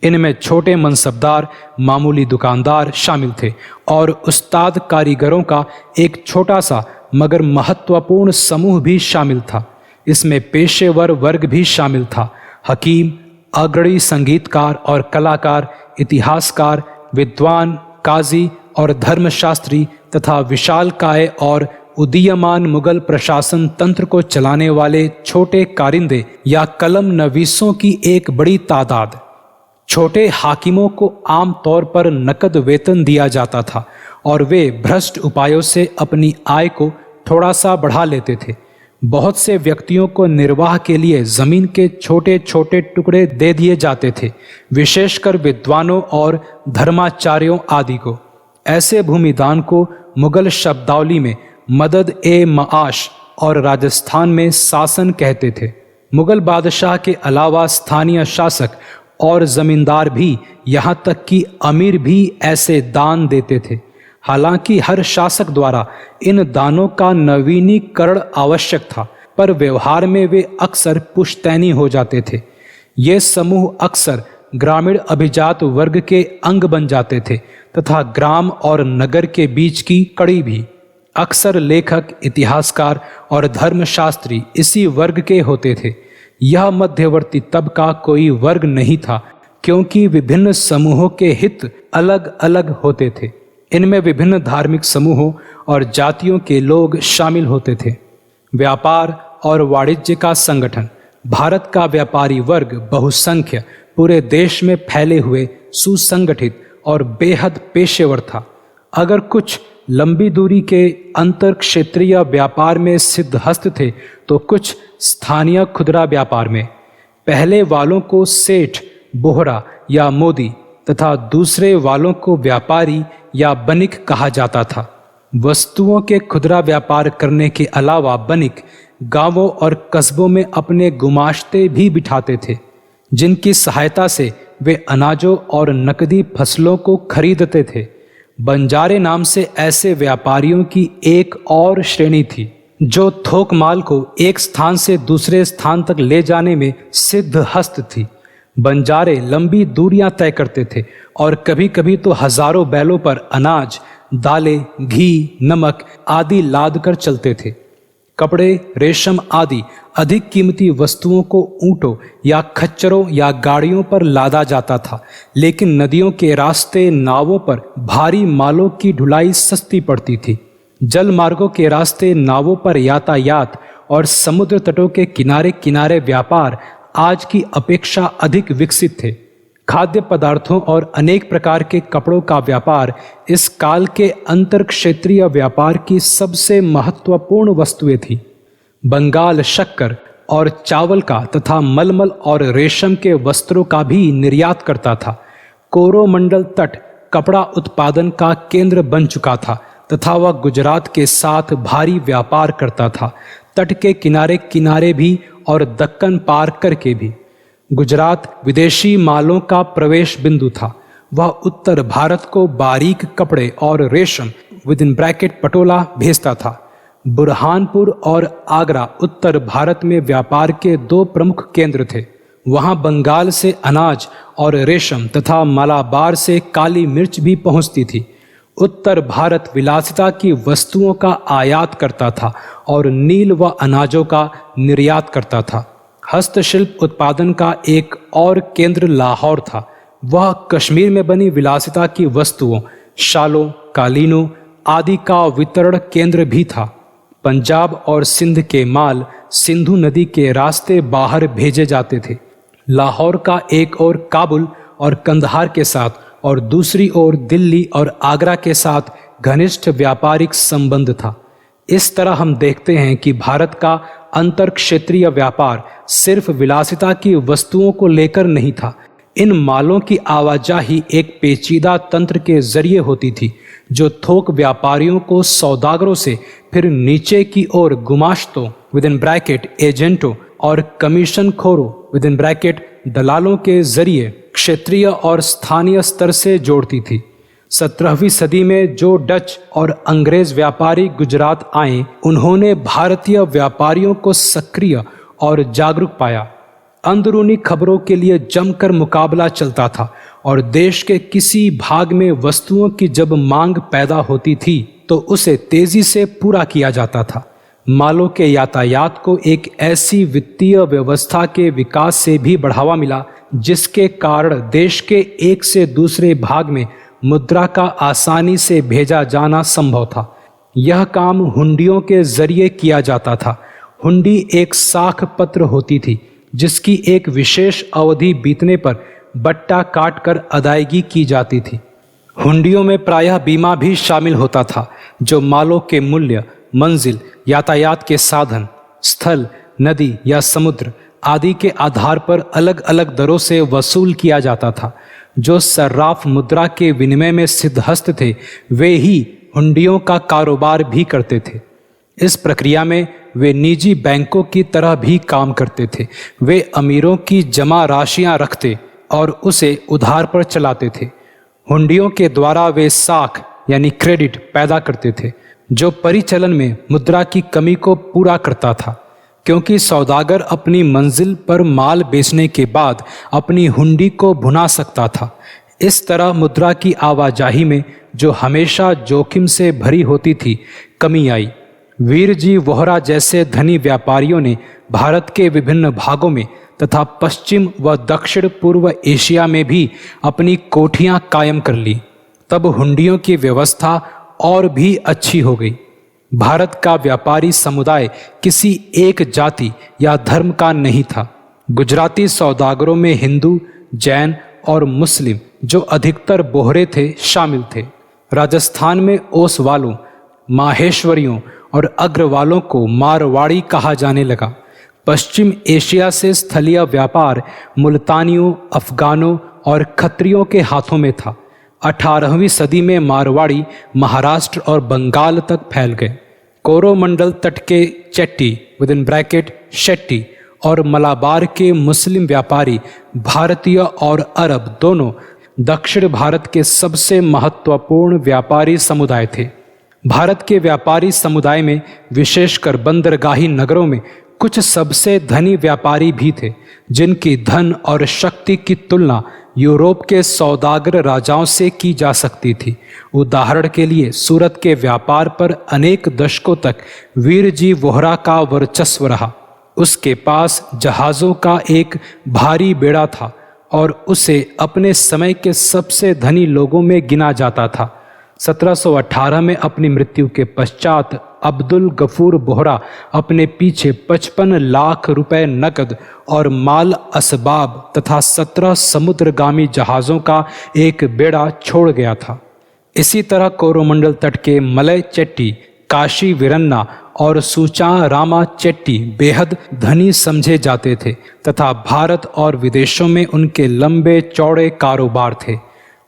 इनमें छोटे मनसबदार, मामूली दुकानदार शामिल थे और उस्ताद कारीगरों का एक छोटा सा मगर महत्वपूर्ण समूह भी शामिल था। इसमें पेशेवर वर्ग भी शामिल था। हकीम, अग्रणी संगीतकार और कलाकार, इतिहासकार, विद्वान, काजी और धर्मशास्त्री तथा विशालकाय और उदीयमान मुगल प्रशासन तंत्र को चलाने वाले छोटे कारिंदे या कलम नवीसों की एक बड़ी तादाद। छोटे हाकिमों को आम तौर पर नकद वेतन दिया जाता था और वे भ्रष्ट उपायों से अपनी आय को थोड़ा सा बढ़ा लेते थे। बहुत से व्यक्तियों को निर्वाह के लिए जमीन के छोटे छोटे टुकड़े दे दिए जाते थे, विशेषकर विद्वानों और धर्माचार्यों आदि को। ऐसे भूमिदान को मुगल शब्दावली में मदद ए माश और राजस्थान में शासन कहते थे। मुगल बादशाह के अलावा स्थानीय शासक और जमींदार भी, यहाँ तक कि अमीर भी ऐसे दान देते थे। हालांकि हर शासक द्वारा इन दानों का नवीनीकरण आवश्यक था, पर व्यवहार में वे अक्सर पुश्तैनी हो जाते थे। ये समूह अक्सर ग्रामीण अभिजात वर्ग के अंग बन जाते थे तथा ग्राम और नगर के बीच की कड़ी भी। अक्सर लेखक, इतिहासकार और धर्मशास्त्री इसी वर्ग के होते थे। यह मध्यवर्ती तबका कोई वर्ग नहीं था, क्योंकि विभिन्न समूहों के हित अलग अलग होते थे। इनमें विभिन्न धार्मिक समूहों और जातियों के लोग शामिल होते थे। व्यापार और वाणिज्य का संगठन। भारत का व्यापारी वर्ग बहुसंख्य, पूरे देश में फैले हुए, सुसंगठित और बेहद पेशेवर था। अगर कुछ लंबी दूरी के अंतर क्षेत्रीय व्यापार में सिद्धहस्त थे, तो कुछ स्थानीय खुदरा व्यापार में। पहले वालों को सेठ, बोहरा या मोदी तथा दूसरे वालों को व्यापारी या बनिक कहा जाता था। वस्तुओं के खुदरा व्यापार करने के अलावा बनिक गांवों और कस्बों में अपने गुमाश्ते भी बिठाते थे, जिनकी सहायता से वे अनाजों और नकदी फसलों को खरीदते थे। बंजारे नाम से ऐसे व्यापारियों की एक और श्रेणी थी, जो थोक माल को एक स्थान से दूसरे स्थान तक ले जाने में सिद्धहस्त थी। बंजारे लंबी दूरियां तय करते थे और कभी कभी तो हजारों बैलों पर अनाज, दालें, घी, नमक आदि लाद कर चलते थे। कपड़े, रेशम आदि अधिक कीमती वस्तुओं को ऊंटों या खच्चरों या गाड़ियों पर लादा जाता था, लेकिन नदियों के रास्ते नावों पर भारी मालों की ढुलाई सस्ती पड़ती थी। जल मार्गों के रास्ते नावों पर यातायात और समुद्र तटों के किनारे किनारे व्यापार आज की अपेक्षा अधिक विकसित थे। खाद्य पदार्थों और अनेक प्रकार के कपड़ों का व्यापार इस काल के अंतर क्षेत्रीय व्यापार की सबसे महत्वपूर्ण वस्तुएं थी। बंगाल शक्कर और चावल का तथा मलमल और रेशम के वस्त्रों का भी निर्यात करता था। कोरोमंडल तट कपड़ा उत्पादन का केंद्र बन चुका था तथा वह गुजरात के साथ भारी व्यापार करता था। तट के किनारे किनारे भी और दक्कन पार करके भी। गुजरात विदेशी मालों का प्रवेश बिंदु था। वह उत्तर भारत को बारीक कपड़े और रेशम (पटोला) भेजता था। बुरहानपुर और आगरा उत्तर भारत में व्यापार के दो प्रमुख केंद्र थे। वहां बंगाल से अनाज और रेशम तथा मालाबार से काली मिर्च भी पहुंचती थी। उत्तर भारत विलासिता की वस्तुओं का आयात करता था और नील व अनाजों का निर्यात करता था। हस्तशिल्प उत्पादन का एक और केंद्र लाहौर था। वह कश्मीर में बनी विलासिता की वस्तुओं, शालों, कालीनों आदि का वितरण केंद्र भी था। पंजाब और सिंध के माल सिंधु नदी के रास्ते बाहर भेजे जाते थे। लाहौर का एक ओर काबुल और कंदहार के साथ और दूसरी ओर दिल्ली और आगरा के साथ घनिष्ठ व्यापारिक संबंध था। इस तरह हम देखते हैं कि भारत का अंतर क्षेत्रीय व्यापार सिर्फ विलासिता की वस्तुओं को लेकर नहीं था, इन मालों की आवाजाही एक पेचीदा तंत्र के जरिए होती थी जो थोक व्यापारियों को सौदागरों से, फिर नीचे की ओर गुमाश्तों विद इन ब्रैकेट एजेंटों और कमीशन खोरों विद इन ब्रैकेट दलालों के जरिए क्षेत्रीय और स्थानीय स्तर से जोड़ती थी। 17वीं सदी में जो डच और अंग्रेज व्यापारी गुजरात आए, उन्होंने भारतीय व्यापारियों को सक्रिय और जागरूक पाया। अंदरूनी खबरों के लिए जमकर मुकाबला चलता था और देश के किसी भाग में वस्तुओं की जब मांग पैदा होती थी तो उसे तेजी से पूरा किया जाता था। मालों के यातायात को एक ऐसी वित्तीय व्यवस्था के विकास से भी बढ़ावा मिला जिसके कारण देश के एक से दूसरे भाग में मुद्रा का आसानी से भेजा जाना संभव था। यह काम हुंडियों के जरिए किया जाता था। हुंडी एक साख पत्र होती थी जिसकी एक विशेष अवधि बीतने पर बट्टा काट कर अदायगी की जाती थी। हुंडियों में प्रायः बीमा भी शामिल होता था जो मालों के मूल्य, मंजिल, यातायात के साधन, स्थल, नदी या समुद्र आदि के आधार पर अलग अलग दरों से वसूल किया जाता था। जो सर्राफ मुद्रा के विनिमय में सिद्धहस्त थे वे ही हुंडियों का कारोबार भी करते थे। इस प्रक्रिया में वे निजी बैंकों की तरह भी काम करते थे। वे अमीरों की जमा राशियां रखते और उसे उधार पर चलाते थे। हुंडियों के द्वारा वे साख यानी क्रेडिट पैदा करते थे जो परिचालन में मुद्रा की कमी को पूरा करता था, क्योंकि सौदागर अपनी मंजिल पर माल बेचने के बाद अपनी हुंडी को भुना सकता था। इस तरह मुद्रा की आवाजाही में, जो हमेशा जोखिम से भरी होती थी, कमी आई। वीरजी वोहरा जैसे धनी व्यापारियों ने भारत के विभिन्न भागों में तथा पश्चिम व दक्षिण पूर्व एशिया में भी अपनी कोठियां कायम कर ली। तब हुंडियों की व्यवस्था और भी अच्छी हो गई। भारत का व्यापारी समुदाय किसी एक जाति या धर्म का नहीं था। गुजराती सौदागरों में हिंदू, जैन और मुस्लिम, जो अधिकतर बोहरे थे, शामिल थे। राजस्थान में ओसवालों, माहेश्वरियों और अग्रवालों को मारवाड़ी कहा जाने लगा। पश्चिम एशिया से स्थलीय व्यापार मुल्तानियों, अफगानों और खत्रियों के हाथों में था। 18वीं सदी में मारवाड़ी महाराष्ट्र और बंगाल तक फैल गए। कोरोमंडल तट के Chetty with in bracket Shetty और मलाबार के मुस्लिम व्यापारी भारतीय और अरब दोनों दक्षिण भारत के सबसे महत्वपूर्ण व्यापारी समुदाय थे। भारत के व्यापारी समुदाय में विशेषकर बंदरगाही नगरों में कुछ सबसे धनी व्यापारी भी थे जिनकी धन और शक्ति की तुलना यूरोप के सौदागर राजाओं से की जा सकती थी। उदाहरण के लिए सूरत के व्यापार पर अनेक दशकों तक वीरजी वोहरा का वर्चस्व रहा। उसके पास जहाज़ों का एक भारी बेड़ा था और उसे अपने समय के सबसे धनी लोगों में गिना जाता था। 1718 में अपनी मृत्यु के पश्चात अब्दुल गफूर बोहरा अपने पीछे 55 लाख रुपए नकद और माल असबाब तथा 17 समुद्रगामी जहाज़ों का एक बेड़ा छोड़ गया था। इसी तरह कोरोमंडल तट के मलय चेट्टी, काशी वीरन्ना और सूचा रामा चेट्टी बेहद धनी समझे जाते थे तथा भारत और विदेशों में उनके लंबे चौड़े कारोबार थे।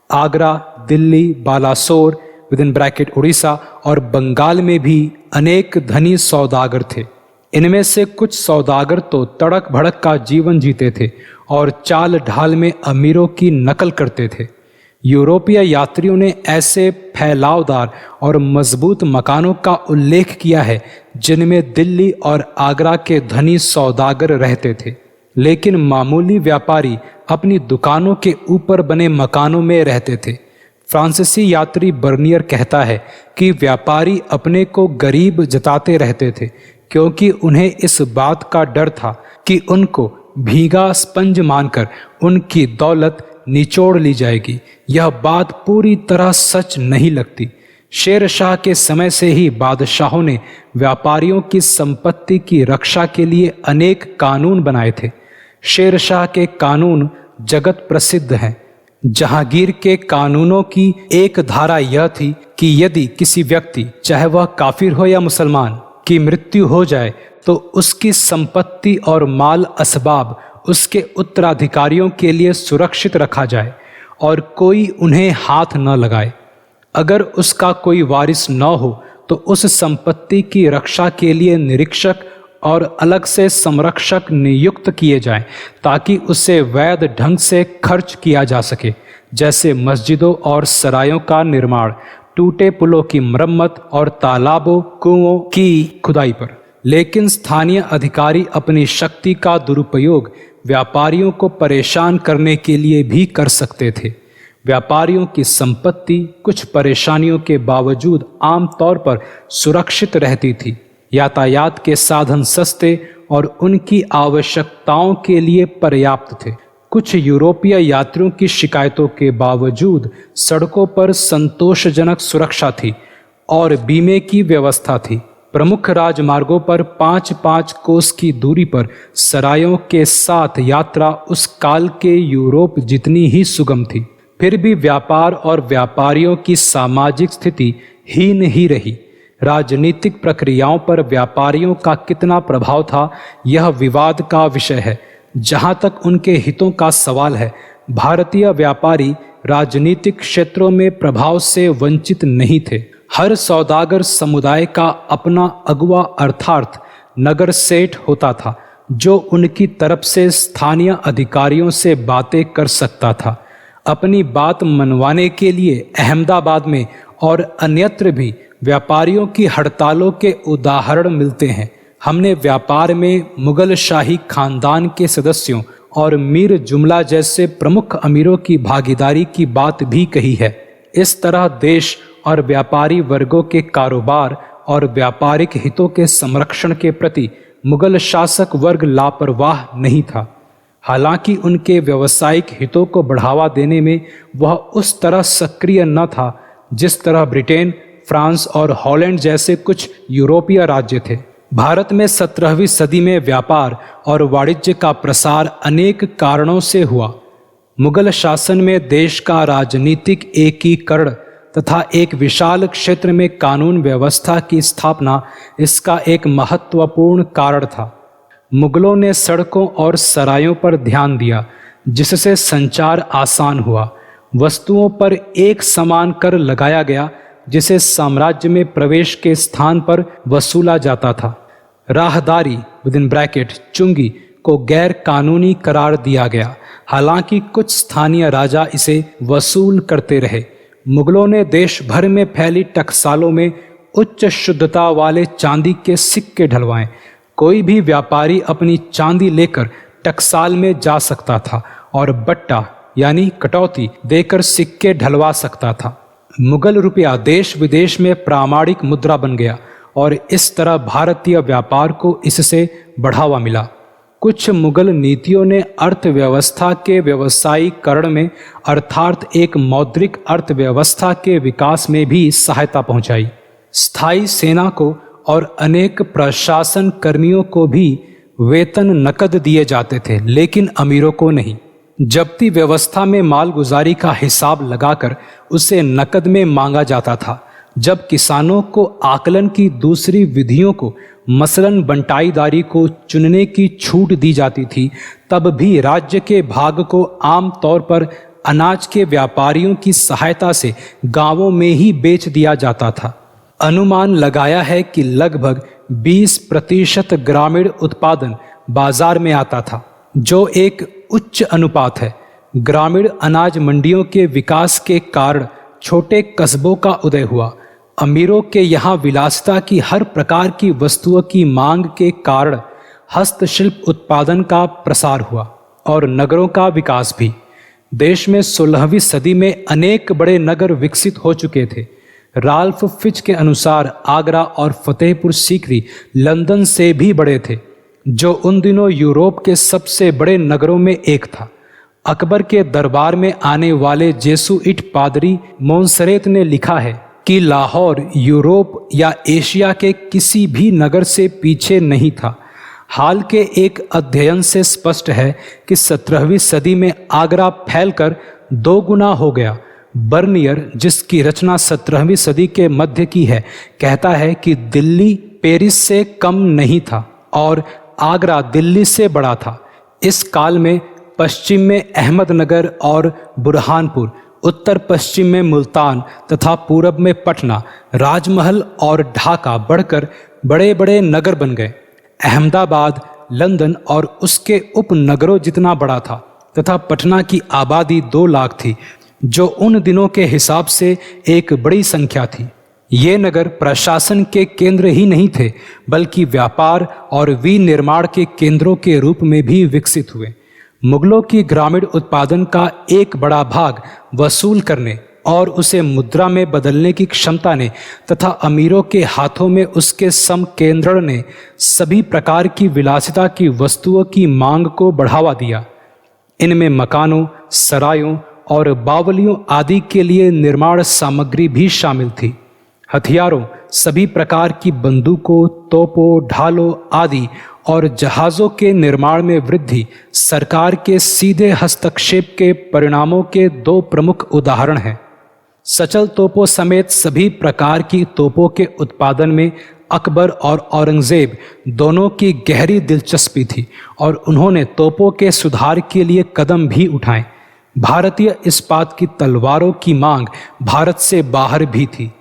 Agra, Delhi, Balasore with in bracket Orissa और बंगाल में भी अनेक धनी सौदागर थे। इनमें से कुछ सौदागर तो तड़क भड़क का जीवन जीते थे और चाल ढाल में अमीरों की नकल करते थे। यूरोपीय यात्रियों ने ऐसे फैलावदार और मजबूत मकानों का उल्लेख किया है जिनमें दिल्ली और आगरा के धनी सौदागर रहते थे, लेकिन मामूली व्यापारी अपनी दुकानों के ऊपर बने मकानों में रहते थे। फ्रांसीसी यात्री बर्नियर कहता है कि व्यापारी अपने को गरीब जताते रहते थे क्योंकि उन्हें इस बात का डर था कि उनको भीगा स्पंज मानकर उनकी दौलत निचोड़ ली जाएगी। यह बात पूरी तरह सच नहीं लगती। शेर शाह के समय से ही बादशाहों ने व्यापारियों की संपत्ति की रक्षा के लिए अनेक कानून बनाए थे। शेर शाह के कानून जगत प्रसिद्ध हैं। जहांगीर के कानूनों की एक धारा यह थी कि यदि किसी व्यक्ति, चाहे वह काफिर हो या मुसलमान, की मृत्यु हो जाए तो उसकी संपत्ति और माल असबाब उसके उत्तराधिकारियों के लिए सुरक्षित रखा जाए और कोई उन्हें हाथ न लगाए। अगर उसका कोई वारिस न हो तो उस संपत्ति की रक्षा के लिए निरीक्षक और अलग से संरक्षक नियुक्त किए जाएं, ताकि उसे वैध ढंग से खर्च किया जा सके, जैसे मस्जिदों और सरायों का निर्माण, टूटे पुलों की मरम्मत और तालाबों कुओं की खुदाई पर। लेकिन स्थानीय अधिकारी अपनी शक्ति का दुरुपयोग व्यापारियों को परेशान करने के लिए भी कर सकते थे। व्यापारियों की संपत्ति कुछ परेशानियों के बावजूद आमतौर पर सुरक्षित रहती थी। यातायात के साधन सस्ते और उनकी आवश्यकताओं के लिए पर्याप्त थे। कुछ यूरोपीय यात्रियों की शिकायतों के बावजूद सड़कों पर संतोषजनक सुरक्षा थी और बीमे की व्यवस्था थी। प्रमुख राजमार्गों पर 5-5 कोस की दूरी पर सरायों के साथ यात्रा उस काल के यूरोप जितनी ही सुगम थी। फिर भी व्यापार और व्यापारियों की सामाजिक स्थिति हीन ही रही। राजनीतिक प्रक्रियाओं पर व्यापारियों का कितना प्रभाव था, यह विवाद का विषय है। जहां तक उनके हितों का सवाल है, भारतीय व्यापारी राजनीतिक क्षेत्रों में प्रभाव से वंचित नहीं थे। हर सौदागर समुदाय का अपना अगुवा अर्थात नगर सेठ होता था, जो उनकी तरफ से स्थानीय अधिकारियों से बातें कर सकता था। अपनी बात मनवाने के लिए अहमदाबाद में और अन्यत्र भी व्यापारियों की हड़तालों के उदाहरण मिलते हैं। हमने व्यापार में मुगल शाही खानदान के सदस्यों और मीर जुमला जैसे प्रमुख अमीरों की भागीदारी की बात भी कही है। इस तरह देश और व्यापारी वर्गों के कारोबार और व्यापारिक हितों के संरक्षण के प्रति मुगल शासक वर्ग लापरवाह नहीं था। हालांकि उनके व्यावसायिक हितों को बढ़ावा देने में वह उस तरह सक्रिय न था जिस तरह ब्रिटेन, फ्रांस और हॉलैंड जैसे कुछ यूरोपीय राज्य थे। भारत में 17वीं सदी में व्यापार और वाणिज्य का प्रसार अनेक कारणों से हुआ। मुगल शासन में देश का राजनीतिक एकीकरण तथा एक विशाल क्षेत्र में कानून व्यवस्था की स्थापना इसका एक महत्वपूर्ण कारण था। मुगलों ने सड़कों और सरायों पर ध्यान दिया, जिससे संचार आसान हुआ। वस्तुओं पर एक समान कर लगाया गया, जिसे साम्राज्य में प्रवेश के स्थान पर वसूला जाता था। राहदारी चुंगी को गैर कानूनी करार दिया गया, हालांकि कुछ स्थानीय राजा इसे वसूल करते रहे। मुगलों ने देश भर में फैली टकसालों में उच्च शुद्धता वाले चांदी के सिक्के ढलवाए। कोई भी व्यापारी अपनी चांदी लेकर टकसाल में जा सकता था और बट्टा यानी कटौती देकर सिक्के ढलवा सकता था। मुगल रुपया देश विदेश में प्रामाणिक मुद्रा बन गया और इस तरह भारतीय व्यापार को इससे बढ़ावा मिला। कुछ मुगल नीतियों ने अर्थव्यवस्था के व्यवसायीकरण में अर्थात एक मौद्रिक अर्थव्यवस्था के विकास में भी सहायता पहुंचाई। स्थायी सेना को और अनेक प्रशासन कर्मियों को भी वेतन नकद दिए जाते थे, लेकिन अमीरों को नहीं। जब्ती व्यवस्था में मालगुजारी का हिसाब लगाकर उसे नकद में मांगा जाता था। जब किसानों को आकलन की दूसरी विधियों को मसलन बंटाईदारी को चुनने की छूट दी जाती थी, तब भी राज्य के भाग को आम तौर पर अनाज के व्यापारियों की सहायता से गांवों में ही बेच दिया जाता था। अनुमान लगाया है कि लगभग 20% ग्रामीण उत्पादन बाजार में आता था, जो एक उच्च अनुपात है। ग्रामीण अनाज मंडियों के विकास के कारण छोटे कस्बों का उदय हुआ। अमीरों के यहाँ विलासिता की हर प्रकार की वस्तुओं की मांग के कारण हस्तशिल्प उत्पादन का प्रसार हुआ और नगरों का विकास भी। देश में 16वीं सदी में अनेक बड़े नगर विकसित हो चुके थे। राल्फ फिच के अनुसार आगरा और फतेहपुर सीकरी लंदन से भी बड़े थे, जो उन दिनों यूरोप के सबसे बड़े नगरों में एक था। अकबर के दरबार में आने वाले जेसुइट पादरी मोंसरेत ने लिखा है कि लाहौर यूरोप या एशिया के किसी भी नगर से पीछे नहीं था। हाल के एक अध्ययन से स्पष्ट है कि 17वीं सदी में आगरा फैलकर 2 गुना हो गया। बर्नियर, जिसकी रचना 17वीं सदी के मध्य की है, कहता है कि दिल्ली पेरिस से कम नहीं था और आगरा दिल्ली से बड़ा था। इस काल में पश्चिम में अहमदनगर और बुरहानपुर, उत्तर पश्चिम में मुल्तान तथा पूरब में पटना, राजमहल और ढाका बढ़कर बड़े बड़े नगर बन गए। अहमदाबाद लंदन और उसके उपनगरों जितना बड़ा था तथा पटना की आबादी 2 लाख थी, जो उन दिनों के हिसाब से एक बड़ी संख्या थी। ये नगर प्रशासन के केंद्र ही नहीं थे, बल्कि व्यापार और विनिर्माण के केंद्रों के रूप में भी विकसित हुए। मुगलों की ग्रामीण उत्पादन का एक बड़ा भाग वसूल करने और उसे मुद्रा में बदलने की क्षमता ने तथा अमीरों के हाथों में उसके समकेंद्रण ने सभी प्रकार की विलासिता की वस्तुओं की मांग को बढ़ावा दिया। इनमें मकानों, सरायों और बावलियों आदि के लिए निर्माण सामग्री भी शामिल थी। हथियारों, सभी प्रकार की बंदूकों, तोपों, ढालों आदि और जहाज़ों के निर्माण में वृद्धि सरकार के सीधे हस्तक्षेप के परिणामों के 2 प्रमुख उदाहरण हैं। सचल तोपों समेत सभी प्रकार की तोपों के उत्पादन में अकबर और औरंगजेब दोनों की गहरी दिलचस्पी थी और उन्होंने तोपों के सुधार के लिए कदम भी उठाए। भारतीय इस्पात की तलवारों की मांग भारत से बाहर भी थी।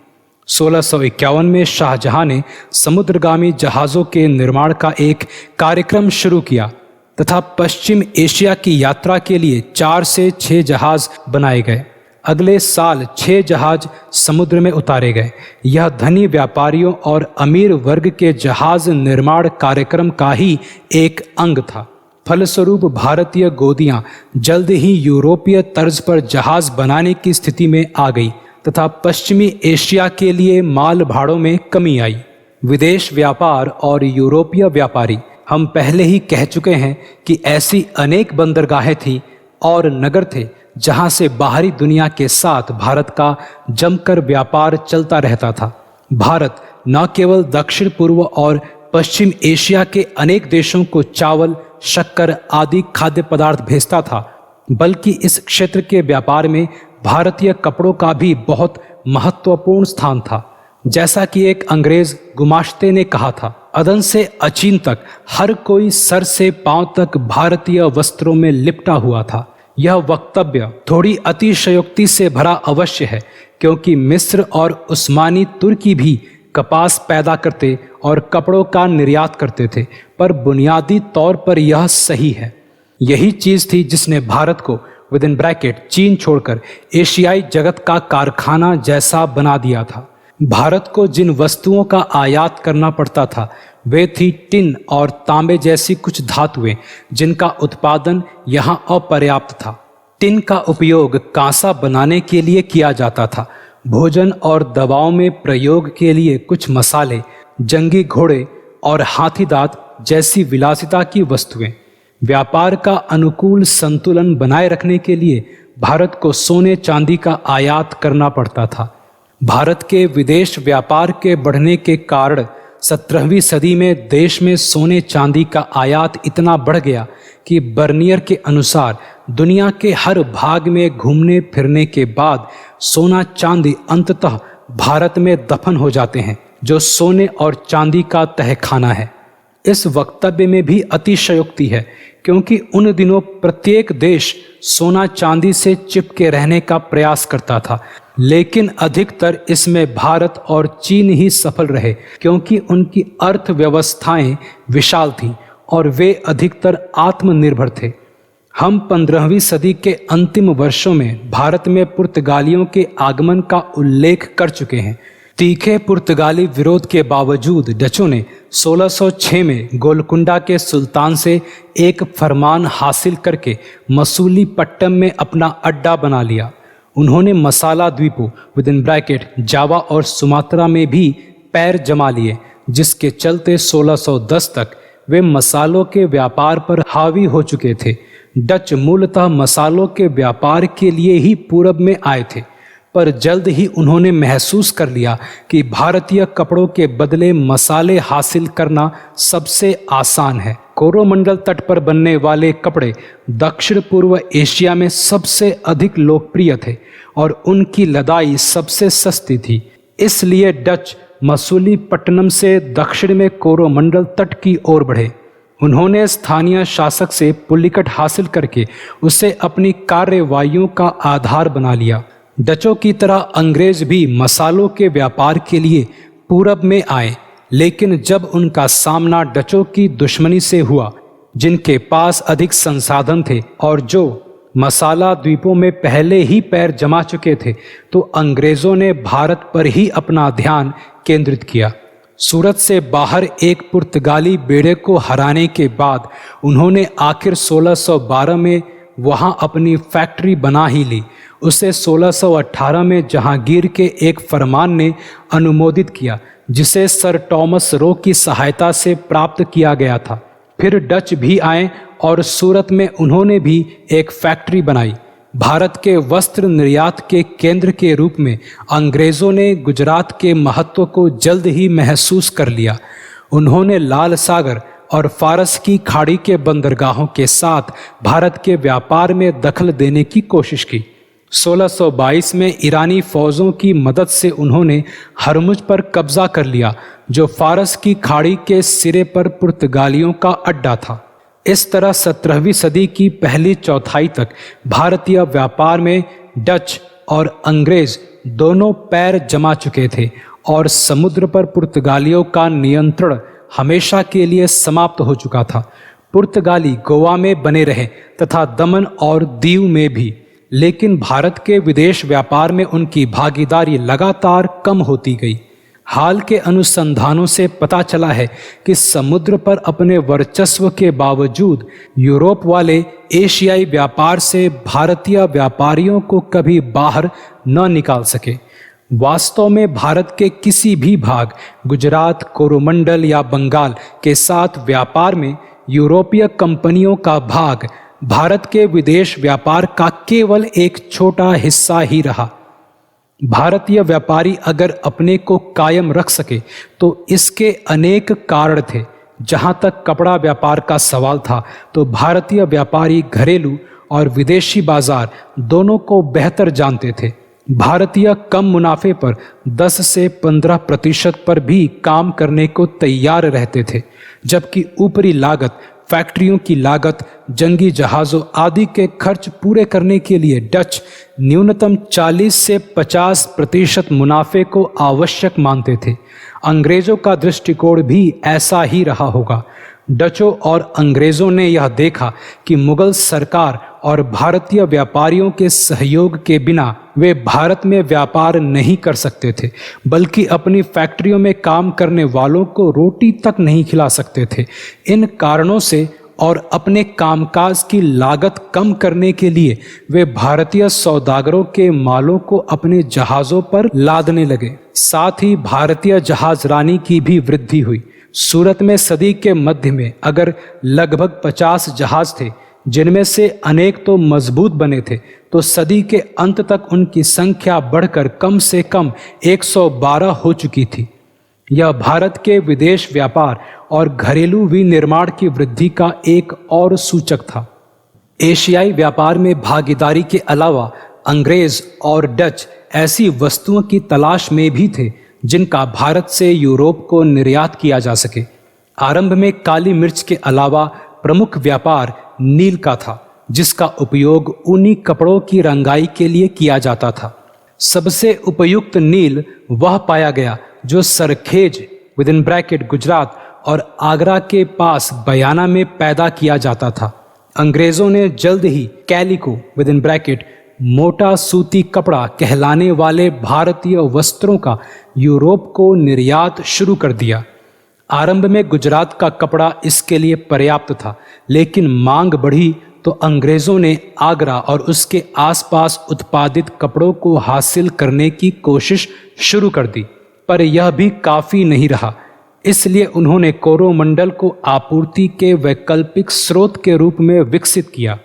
1651 में शाहजहां ने समुद्रगामी जहाज़ों के निर्माण का एक कार्यक्रम शुरू किया तथा पश्चिम एशिया की यात्रा के लिए 4 से 6 जहाज़ बनाए गए। अगले साल 6 जहाज समुद्र में उतारे गए। यह धनी व्यापारियों और अमीर वर्ग के जहाज निर्माण कार्यक्रम का ही एक अंग था। फलस्वरूप भारतीय गोदियां जल्द ही यूरोपीय तर्ज पर जहाज बनाने की स्थिति में आ गई तथा पश्चिमी एशिया के लिए माल भाड़ों में कमी आई। विदेश व्यापार और यूरोपीय व्यापारी, हम पहले ही कह चुके हैं कि ऐसी अनेक बंदरगाहें थी और नगर थे जहां से बाहरी दुनिया के साथ भारत का जमकर व्यापार चलता रहता था। भारत न केवल दक्षिण पूर्व और पश्चिम एशिया के अनेक देशों को चावल, शक्कर आदि खाद्य पदार्थ भेजता था, बल्कि इस क्षेत्र के व्यापार में भारतीय कपड़ों का भी बहुत महत्वपूर्ण स्थान था। जैसा कि एक अंग्रेज गुमाश्ते ने कहा था, अदन से अचीन तक हर कोई सर से पांव तक भारतीय वस्त्रों में लिपटा हुआ था। यह वक्तव्य थोड़ी अतिशयोक्ति से भरा अवश्य है, क्योंकि मिस्र और उस्मानी तुर्की भी कपास पैदा करते और कपड़ों का निर्यात करते थे, पर बुनियादी तौर पर यह सही है। यही चीज थी जिसने भारत को विद इन ब्रैकेट चीन छोड़कर एशियाई जगत का कारखाना जैसा बना दिया था। भारत को जिन वस्तुओं का आयात करना पड़ता था वे थी टिन और तांबे जैसी कुछ धातुएं, जिनका उत्पादन यहाँ अपर्याप्त था। टिन का उपयोग कांसा बनाने के लिए किया जाता था। भोजन और दवाओं में प्रयोग के लिए कुछ मसाले, जंगी घोड़े और हाथी दांत जैसी विलासिता की वस्तुएं। व्यापार का अनुकूल संतुलन बनाए रखने के लिए भारत को सोने चांदी का आयात करना पड़ता था। भारत के विदेश व्यापार के बढ़ने के कारण 17वीं सदी में देश में सोने चांदी का आयात इतना बढ़ गया कि बर्नियर के अनुसार दुनिया के हर भाग में घूमने फिरने के बाद सोना चांदी अंततः भारत में दफन हो जाते हैं, जो सोने और चांदी का तहखाना है। इस वक्तव्य में भी अतिशयोक्ति है, क्योंकि उन दिनों प्रत्येक देश सोना चांदी से चिपके रहने का प्रयास करता था, लेकिन अधिकतर इसमें भारत और चीन ही सफल रहे, क्योंकि उनकी अर्थव्यवस्थाएं विशाल थीं और वे अधिकतर आत्मनिर्भर थे। हम 15वीं सदी के अंतिम वर्षों में भारत में पुर्तगालियों के आगमन का उल्लेख कर चुके हैं। तीखे पुर्तगाली विरोध के बावजूद डचों ने 1606 में गोलकुंडा के सुल्तान से एक फरमान हासिल करके मसूलीपट्टम में अपना अड्डा बना लिया। उन्होंने मसाला द्वीपों विद इन ब्रैकेट जावा और सुमात्रा में भी पैर जमा लिए, जिसके चलते 1610 तक वे मसालों के व्यापार पर हावी हो चुके थे। डच मूलतः मसालों के व्यापार के लिए ही पूरब में आए थे, पर जल्द ही उन्होंने महसूस कर लिया कि भारतीय कपड़ों के बदले मसाले हासिल करना सबसे आसान है। कोरोमंडल तट पर बनने वाले कपड़े दक्षिण पूर्व एशिया में सबसे अधिक लोकप्रिय थे और उनकी लदाई सबसे सस्ती थी। इसलिए डच मसूलीपट्टनम से दक्षिण में कोरोमंडल तट की ओर बढ़े। उन्होंने स्थानीय शासक से पुलिकट हासिल करके उसे अपनी कार्यवाहियों का आधार बना लिया। डचों की तरह अंग्रेज भी मसालों के व्यापार के लिए पूरब में आए, लेकिन जब उनका सामना डचों की दुश्मनी से हुआ, जिनके पास अधिक संसाधन थे और जो मसाला द्वीपों में पहले ही पैर जमा चुके थे, तो अंग्रेजों ने भारत पर ही अपना ध्यान केंद्रित किया। सूरत से बाहर एक पुर्तगाली बेड़े को हराने के बाद उन्होंने आखिर 1612 में वहां अपनी फैक्ट्री बना ही ली। उसे 1618 में जहांगीर के एक फरमान ने अनुमोदित किया, जिसे सर टॉमस रो की सहायता से प्राप्त किया गया था। फिर डच भी आए और सूरत में उन्होंने भी एक फैक्ट्री बनाई। भारत के वस्त्र निर्यात के केंद्र के रूप में अंग्रेजों ने गुजरात के महत्व को जल्द ही महसूस कर लिया। उन्होंने लाल सागर और फारस की खाड़ी के बंदरगाहों के साथ भारत के व्यापार में दखल देने की कोशिश की। 1622 में ईरानी फौजों की मदद से उन्होंने हरमुज पर कब्जा कर लिया, जो फारस की खाड़ी के सिरे पर पुर्तगालियों का अड्डा था। इस तरह 17वीं सदी की पहली चौथाई तक भारतीय व्यापार में डच और अंग्रेज दोनों पैर जमा चुके थे और समुद्र पर पुर्तगालियों का नियंत्रण हमेशा के लिए समाप्त हो चुका था। पुर्तगाली गोवा में बने रहे तथा दमन और दीव में भी, लेकिन भारत के विदेश व्यापार में उनकी भागीदारी लगातार कम होती गई। हाल के अनुसंधानों से पता चला है कि समुद्र पर अपने वर्चस्व के बावजूद यूरोप वाले एशियाई व्यापार से भारतीय व्यापारियों को कभी बाहर न निकाल सके। वास्तव में भारत के किसी भी भाग, गुजरात, कोरोमंडल या बंगाल के साथ व्यापार में यूरोपीय कंपनियों का भाग भारत के विदेश व्यापार का केवल एक छोटा हिस्सा ही रहा। भारतीय व्यापारी अगर अपने को कायम रख सके तो इसके अनेक कारण थे। जहां तक कपड़ा व्यापार का सवाल था, तो भारतीय व्यापारी घरेलू और विदेशी बाजार दोनों को बेहतर जानते थे। भारतीय कम मुनाफे पर 10 से 15% पर भी काम करने को तैयार रहते थे, जबकि ऊपरी लागत, फैक्ट्रियों की लागत, जंगी जहाज़ों आदि के खर्च पूरे करने के लिए डच न्यूनतम 40 से 50% मुनाफे को आवश्यक मानते थे। अंग्रेजों का दृष्टिकोण भी ऐसा ही रहा होगा। डचों और अंग्रेजों ने यह देखा कि मुगल सरकार और भारतीय व्यापारियों के सहयोग के बिना वे भारत में व्यापार नहीं कर सकते थे, बल्कि अपनी फैक्ट्रियों में काम करने वालों को रोटी तक नहीं खिला सकते थे। इन कारणों से और अपने कामकाज की लागत कम करने के लिए वे भारतीय सौदागरों के मालों को अपने जहाज़ों पर लादने लगे। साथ ही भारतीय जहाजरानी की भी वृद्धि हुई। सूरत में सदी के मध्य में अगर लगभग 50 जहाज थे, जिनमें से अनेक तो मजबूत बने थे, तो सदी के अंत तक उनकी संख्या बढ़कर कम से कम 112 हो चुकी थी। यह भारत के विदेश व्यापार और घरेलू विनिर्माण की वृद्धि का एक और सूचक था। एशियाई व्यापार में भागीदारी के अलावा अंग्रेज और डच ऐसी वस्तुओं की तलाश में भी थे जिनका भारत से यूरोप को निर्यात किया जा सके। आरंभ में काली मिर्च के अलावा प्रमुख व्यापार नील का था, जिसका उपयोग ऊनी कपड़ों की रंगाई के लिए किया जाता था। सबसे उपयुक्त नील वह पाया गया जो सरखेज गुजरात और आगरा के पास बयाना में पैदा किया जाता था। अंग्रेजों ने जल्द ही कैलिको मोटा सूती कपड़ा कहलाने वाले भारतीय वस्त्रों का यूरोप को निर्यात शुरू कर दिया। आरंभ में गुजरात का कपड़ा इसके लिए पर्याप्त था, लेकिन मांग बढ़ी तो अंग्रेजों ने आगरा और उसके आसपास उत्पादित कपड़ों को हासिल करने की कोशिश शुरू कर दी, पर यह भी काफी नहीं रहा। इसलिए उन्होंने कोरोमंडल को आपूर्ति के वैकल्पिक स्रोत के रूप में विकसित किया।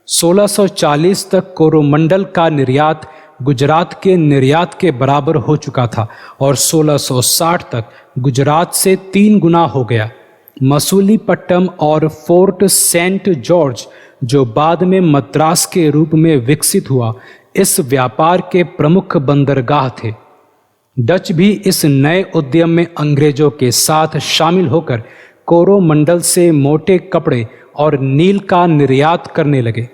1640 तक कोरोमंडल का निर्यात गुजरात के निर्यात के बराबर हो चुका था और 1660 तक गुजरात से 3 गुना हो गया। मसूलीपट्टनम और फोर्ट सेंट जॉर्ज, जो बाद में मद्रास के रूप में विकसित हुआ, इस व्यापार के प्रमुख बंदरगाह थे। डच भी इस नए उद्यम में अंग्रेजों के साथ शामिल होकर कोरोमंडल से मोटे कपड़े और नील का निर्यात करने लगे।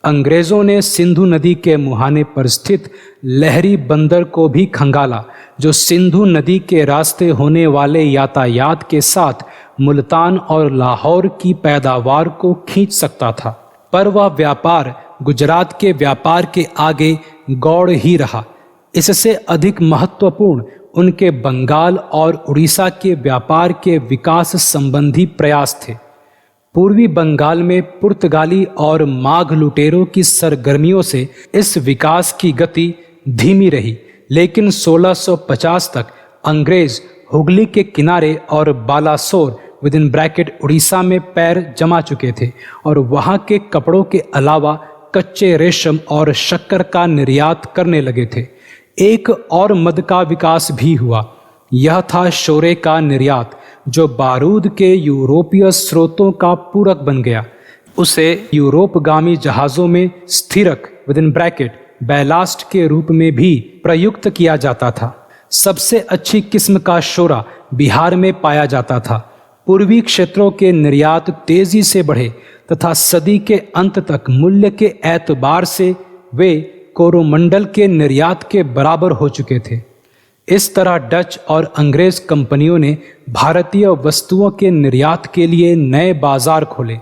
अंग्रेजों ने सिंधु नदी के मुहाने पर स्थित लहरी बंदर को भी खंगाला, जो सिंधु नदी के रास्ते होने वाले यातायात के साथ मुल्तान और लाहौर की पैदावार को खींच सकता था। पर वह व्यापार गुजरात के व्यापार के आगे गौड़ ही रहा। इससे अधिक महत्वपूर्ण उनके बंगाल और उड़ीसा के व्यापार के विकास संबंधी प्रयास थे। पूर्वी बंगाल में पुर्तगाली और माघ लुटेरों की सरगर्मियों से इस विकास की गति धीमी रही, लेकिन 1650 तक अंग्रेज हुगली के किनारे और बालासोर उड़ीसा में पैर जमा चुके थे और वहां के कपड़ों के अलावा कच्चे रेशम और शक्कर का निर्यात करने लगे थे। एक और मद का विकास भी हुआ। यह था शोरे का निर्यात, जो बारूद के यूरोपीय स्रोतों का पूरक बन गया। उसे यूरोपगामी जहाज़ों में स्थिरक बैलास्ट के रूप में भी प्रयुक्त किया जाता था। सबसे अच्छी किस्म का शोरा बिहार में पाया जाता था। पूर्वी क्षेत्रों के निर्यात तेजी से बढ़े तथा सदी के अंत तक मूल्य के एतबार से वे कोरोमंडल के निर्यात के बराबर हो चुके थे। इस तरह डच और अंग्रेज कंपनियों ने भारतीय वस्तुओं के निर्यात के लिए नए बाजार खोले।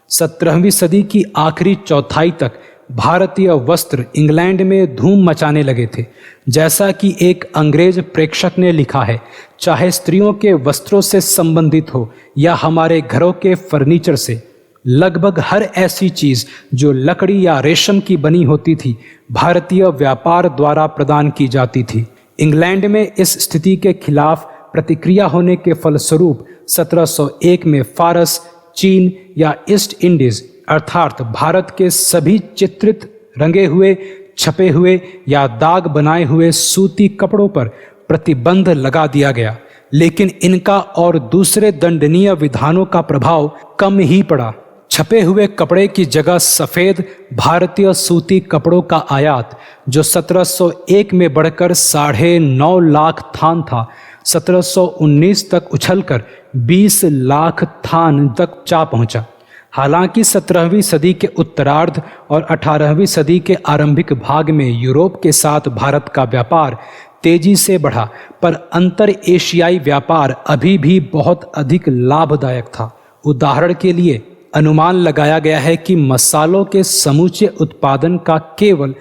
17वीं सदी की आखिरी चौथाई तक भारतीय वस्त्र इंग्लैंड में धूम मचाने लगे थे। जैसा कि एक अंग्रेज प्रेक्षक ने लिखा है, चाहे स्त्रियों के वस्त्रों से संबंधित हो या हमारे घरों के फर्नीचर से, लगभग हर ऐसी चीज जो लकड़ी या रेशम की बनी होती थी भारतीय व्यापार द्वारा प्रदान की जाती थी। इंग्लैंड में इस स्थिति के खिलाफ प्रतिक्रिया होने के फलस्वरूप 1701 में फारस, चीन या ईस्ट इंडीज अर्थात भारत के सभी चित्रित, रंगे हुए, छपे हुए या दाग बनाए हुए सूती कपड़ों पर प्रतिबंध लगा दिया गया, लेकिन इनका और दूसरे दंडनीय विधानों का प्रभाव कम ही पड़ा। छपे हुए कपड़े की जगह सफेद भारतीय सूती कपड़ों का आयात, जो 1701 में बढ़कर 9.5 लाख थान था, 1719 तक उछलकर 20 लाख थान तक जा पहुंचा। हालांकि 17वीं सदी के उत्तरार्ध और 18वीं सदी के आरंभिक भाग में यूरोप के साथ भारत का व्यापार तेजी से बढ़ा, पर अंतर एशियाई व्यापार अभी भी बहुत अधिक लाभदायक था। उदाहरण के लिए अनुमान लगाया गया है कि मसालों के समूचे उत्पादन का केवल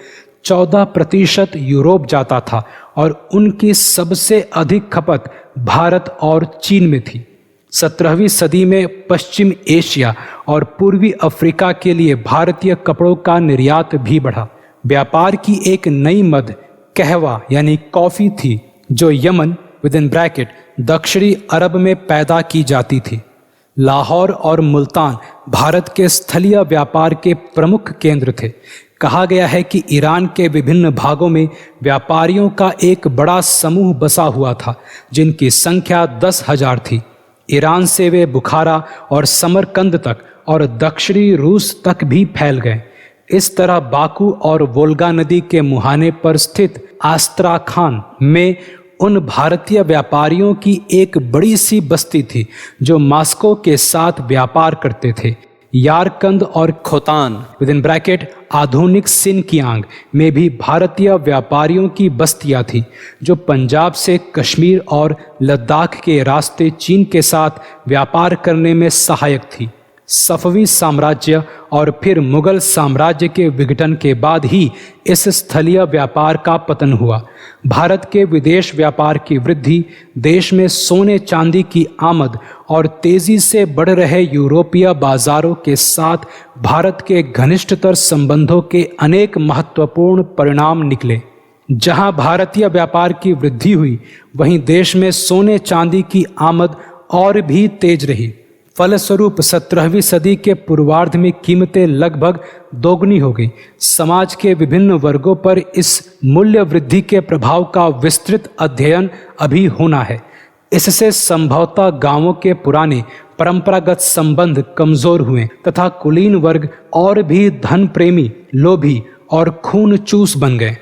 14% यूरोप जाता था और उनकी सबसे अधिक खपत भारत और चीन में थी। 17वीं सदी में पश्चिम एशिया और पूर्वी अफ्रीका के लिए भारतीय कपड़ों का निर्यात भी बढ़ा। व्यापार की एक नई मद कहवा यानी कॉफी थी, जो यमन दक्षिणी अरब में पैदा की जाती थी। लाहौर और मुल्तान भारत के स्थलीय व्यापार के प्रमुख केंद्र थे। कहा गया है कि ईरान के विभिन्न भागों में व्यापारियों का एक बड़ा समूह बसा हुआ था, जिनकी संख्या 10,000 थी। ईरान से वे बुखारा और समरकंद तक और दक्षिणी रूस तक भी फैल गए। इस तरह बाकू और वोल्गा नदी के मुहाने पर स्थित आस्त्राखान में उन भारतीय व्यापारियों की एक बड़ी सी बस्ती थी जो मास्को के साथ व्यापार करते थे। यारकंद और खोतान आधुनिक सिनकियांग में भी भारतीय व्यापारियों की बस्तियां थी, जो पंजाब से कश्मीर और लद्दाख के रास्ते चीन के साथ व्यापार करने में सहायक थी। सफवी साम्राज्य और फिर मुगल साम्राज्य के विघटन के बाद ही इस स्थलीय व्यापार का पतन हुआ। भारत के विदेश व्यापार की वृद्धि, देश में सोने चांदी की आमद और तेजी से बढ़ रहे यूरोपीय बाजारों के साथ भारत के घनिष्ठतर संबंधों के अनेक महत्वपूर्ण परिणाम निकले। जहां भारतीय व्यापार की वृद्धि हुई, वहीं देश में सोने चांदी की आमद और भी तेज रही। फलस्वरूप 17वीं सदी के पूर्वार्ध में कीमतें लगभग दोगुनी हो गई। समाज के विभिन्न वर्गों पर इस मूल्य वृद्धि के प्रभाव का विस्तृत अध्ययन अभी होना है। इससे संभवतः गांवों के पुराने परंपरागत संबंध कमजोर हुए तथा कुलीन वर्ग और भी धन प्रेमी, लोभी और खून चूस बन गए।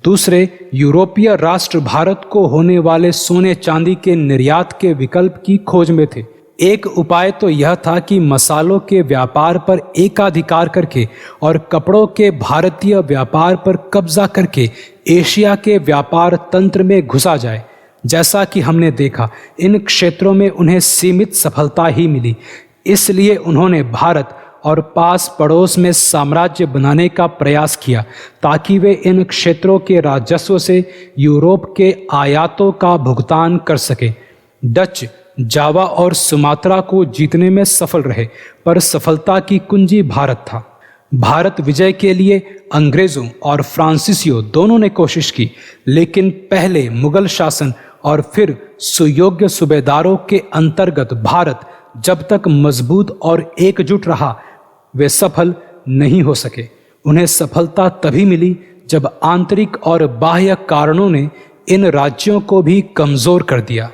दूसरे यूरोपीय राष्ट्र भारत को होने वाले सोने चांदी के निर्यात के विकल्प की खोज में थे। एक उपाय तो यह था कि मसालों के व्यापार पर एकाधिकार करके और कपड़ों के भारतीय व्यापार पर कब्जा करके एशिया के व्यापार तंत्र में घुसा जाए। जैसा कि हमने देखा, इन क्षेत्रों में उन्हें सीमित सफलता ही मिली। इसलिए उन्होंने भारत और पास पड़ोस में साम्राज्य बनाने का प्रयास किया ताकि वे इन क्षेत्रों के राजस्व से यूरोप के आयातों का भुगतान कर सके। डच जावा और सुमात्रा को जीतने में सफल रहे, पर सफलता की कुंजी भारत था। भारत विजय के लिए अंग्रेजों और फ्रांसीसियों दोनों ने कोशिश की, लेकिन पहले मुगल शासन और फिर सुयोग्य सूबेदारों के अंतर्गत भारत जब तक मजबूत और एकजुट रहा, वे सफल नहीं हो सके। उन्हें सफलता तभी मिली जब आंतरिक और बाह्य कारणों ने इन राज्यों को भी कमजोर कर दिया।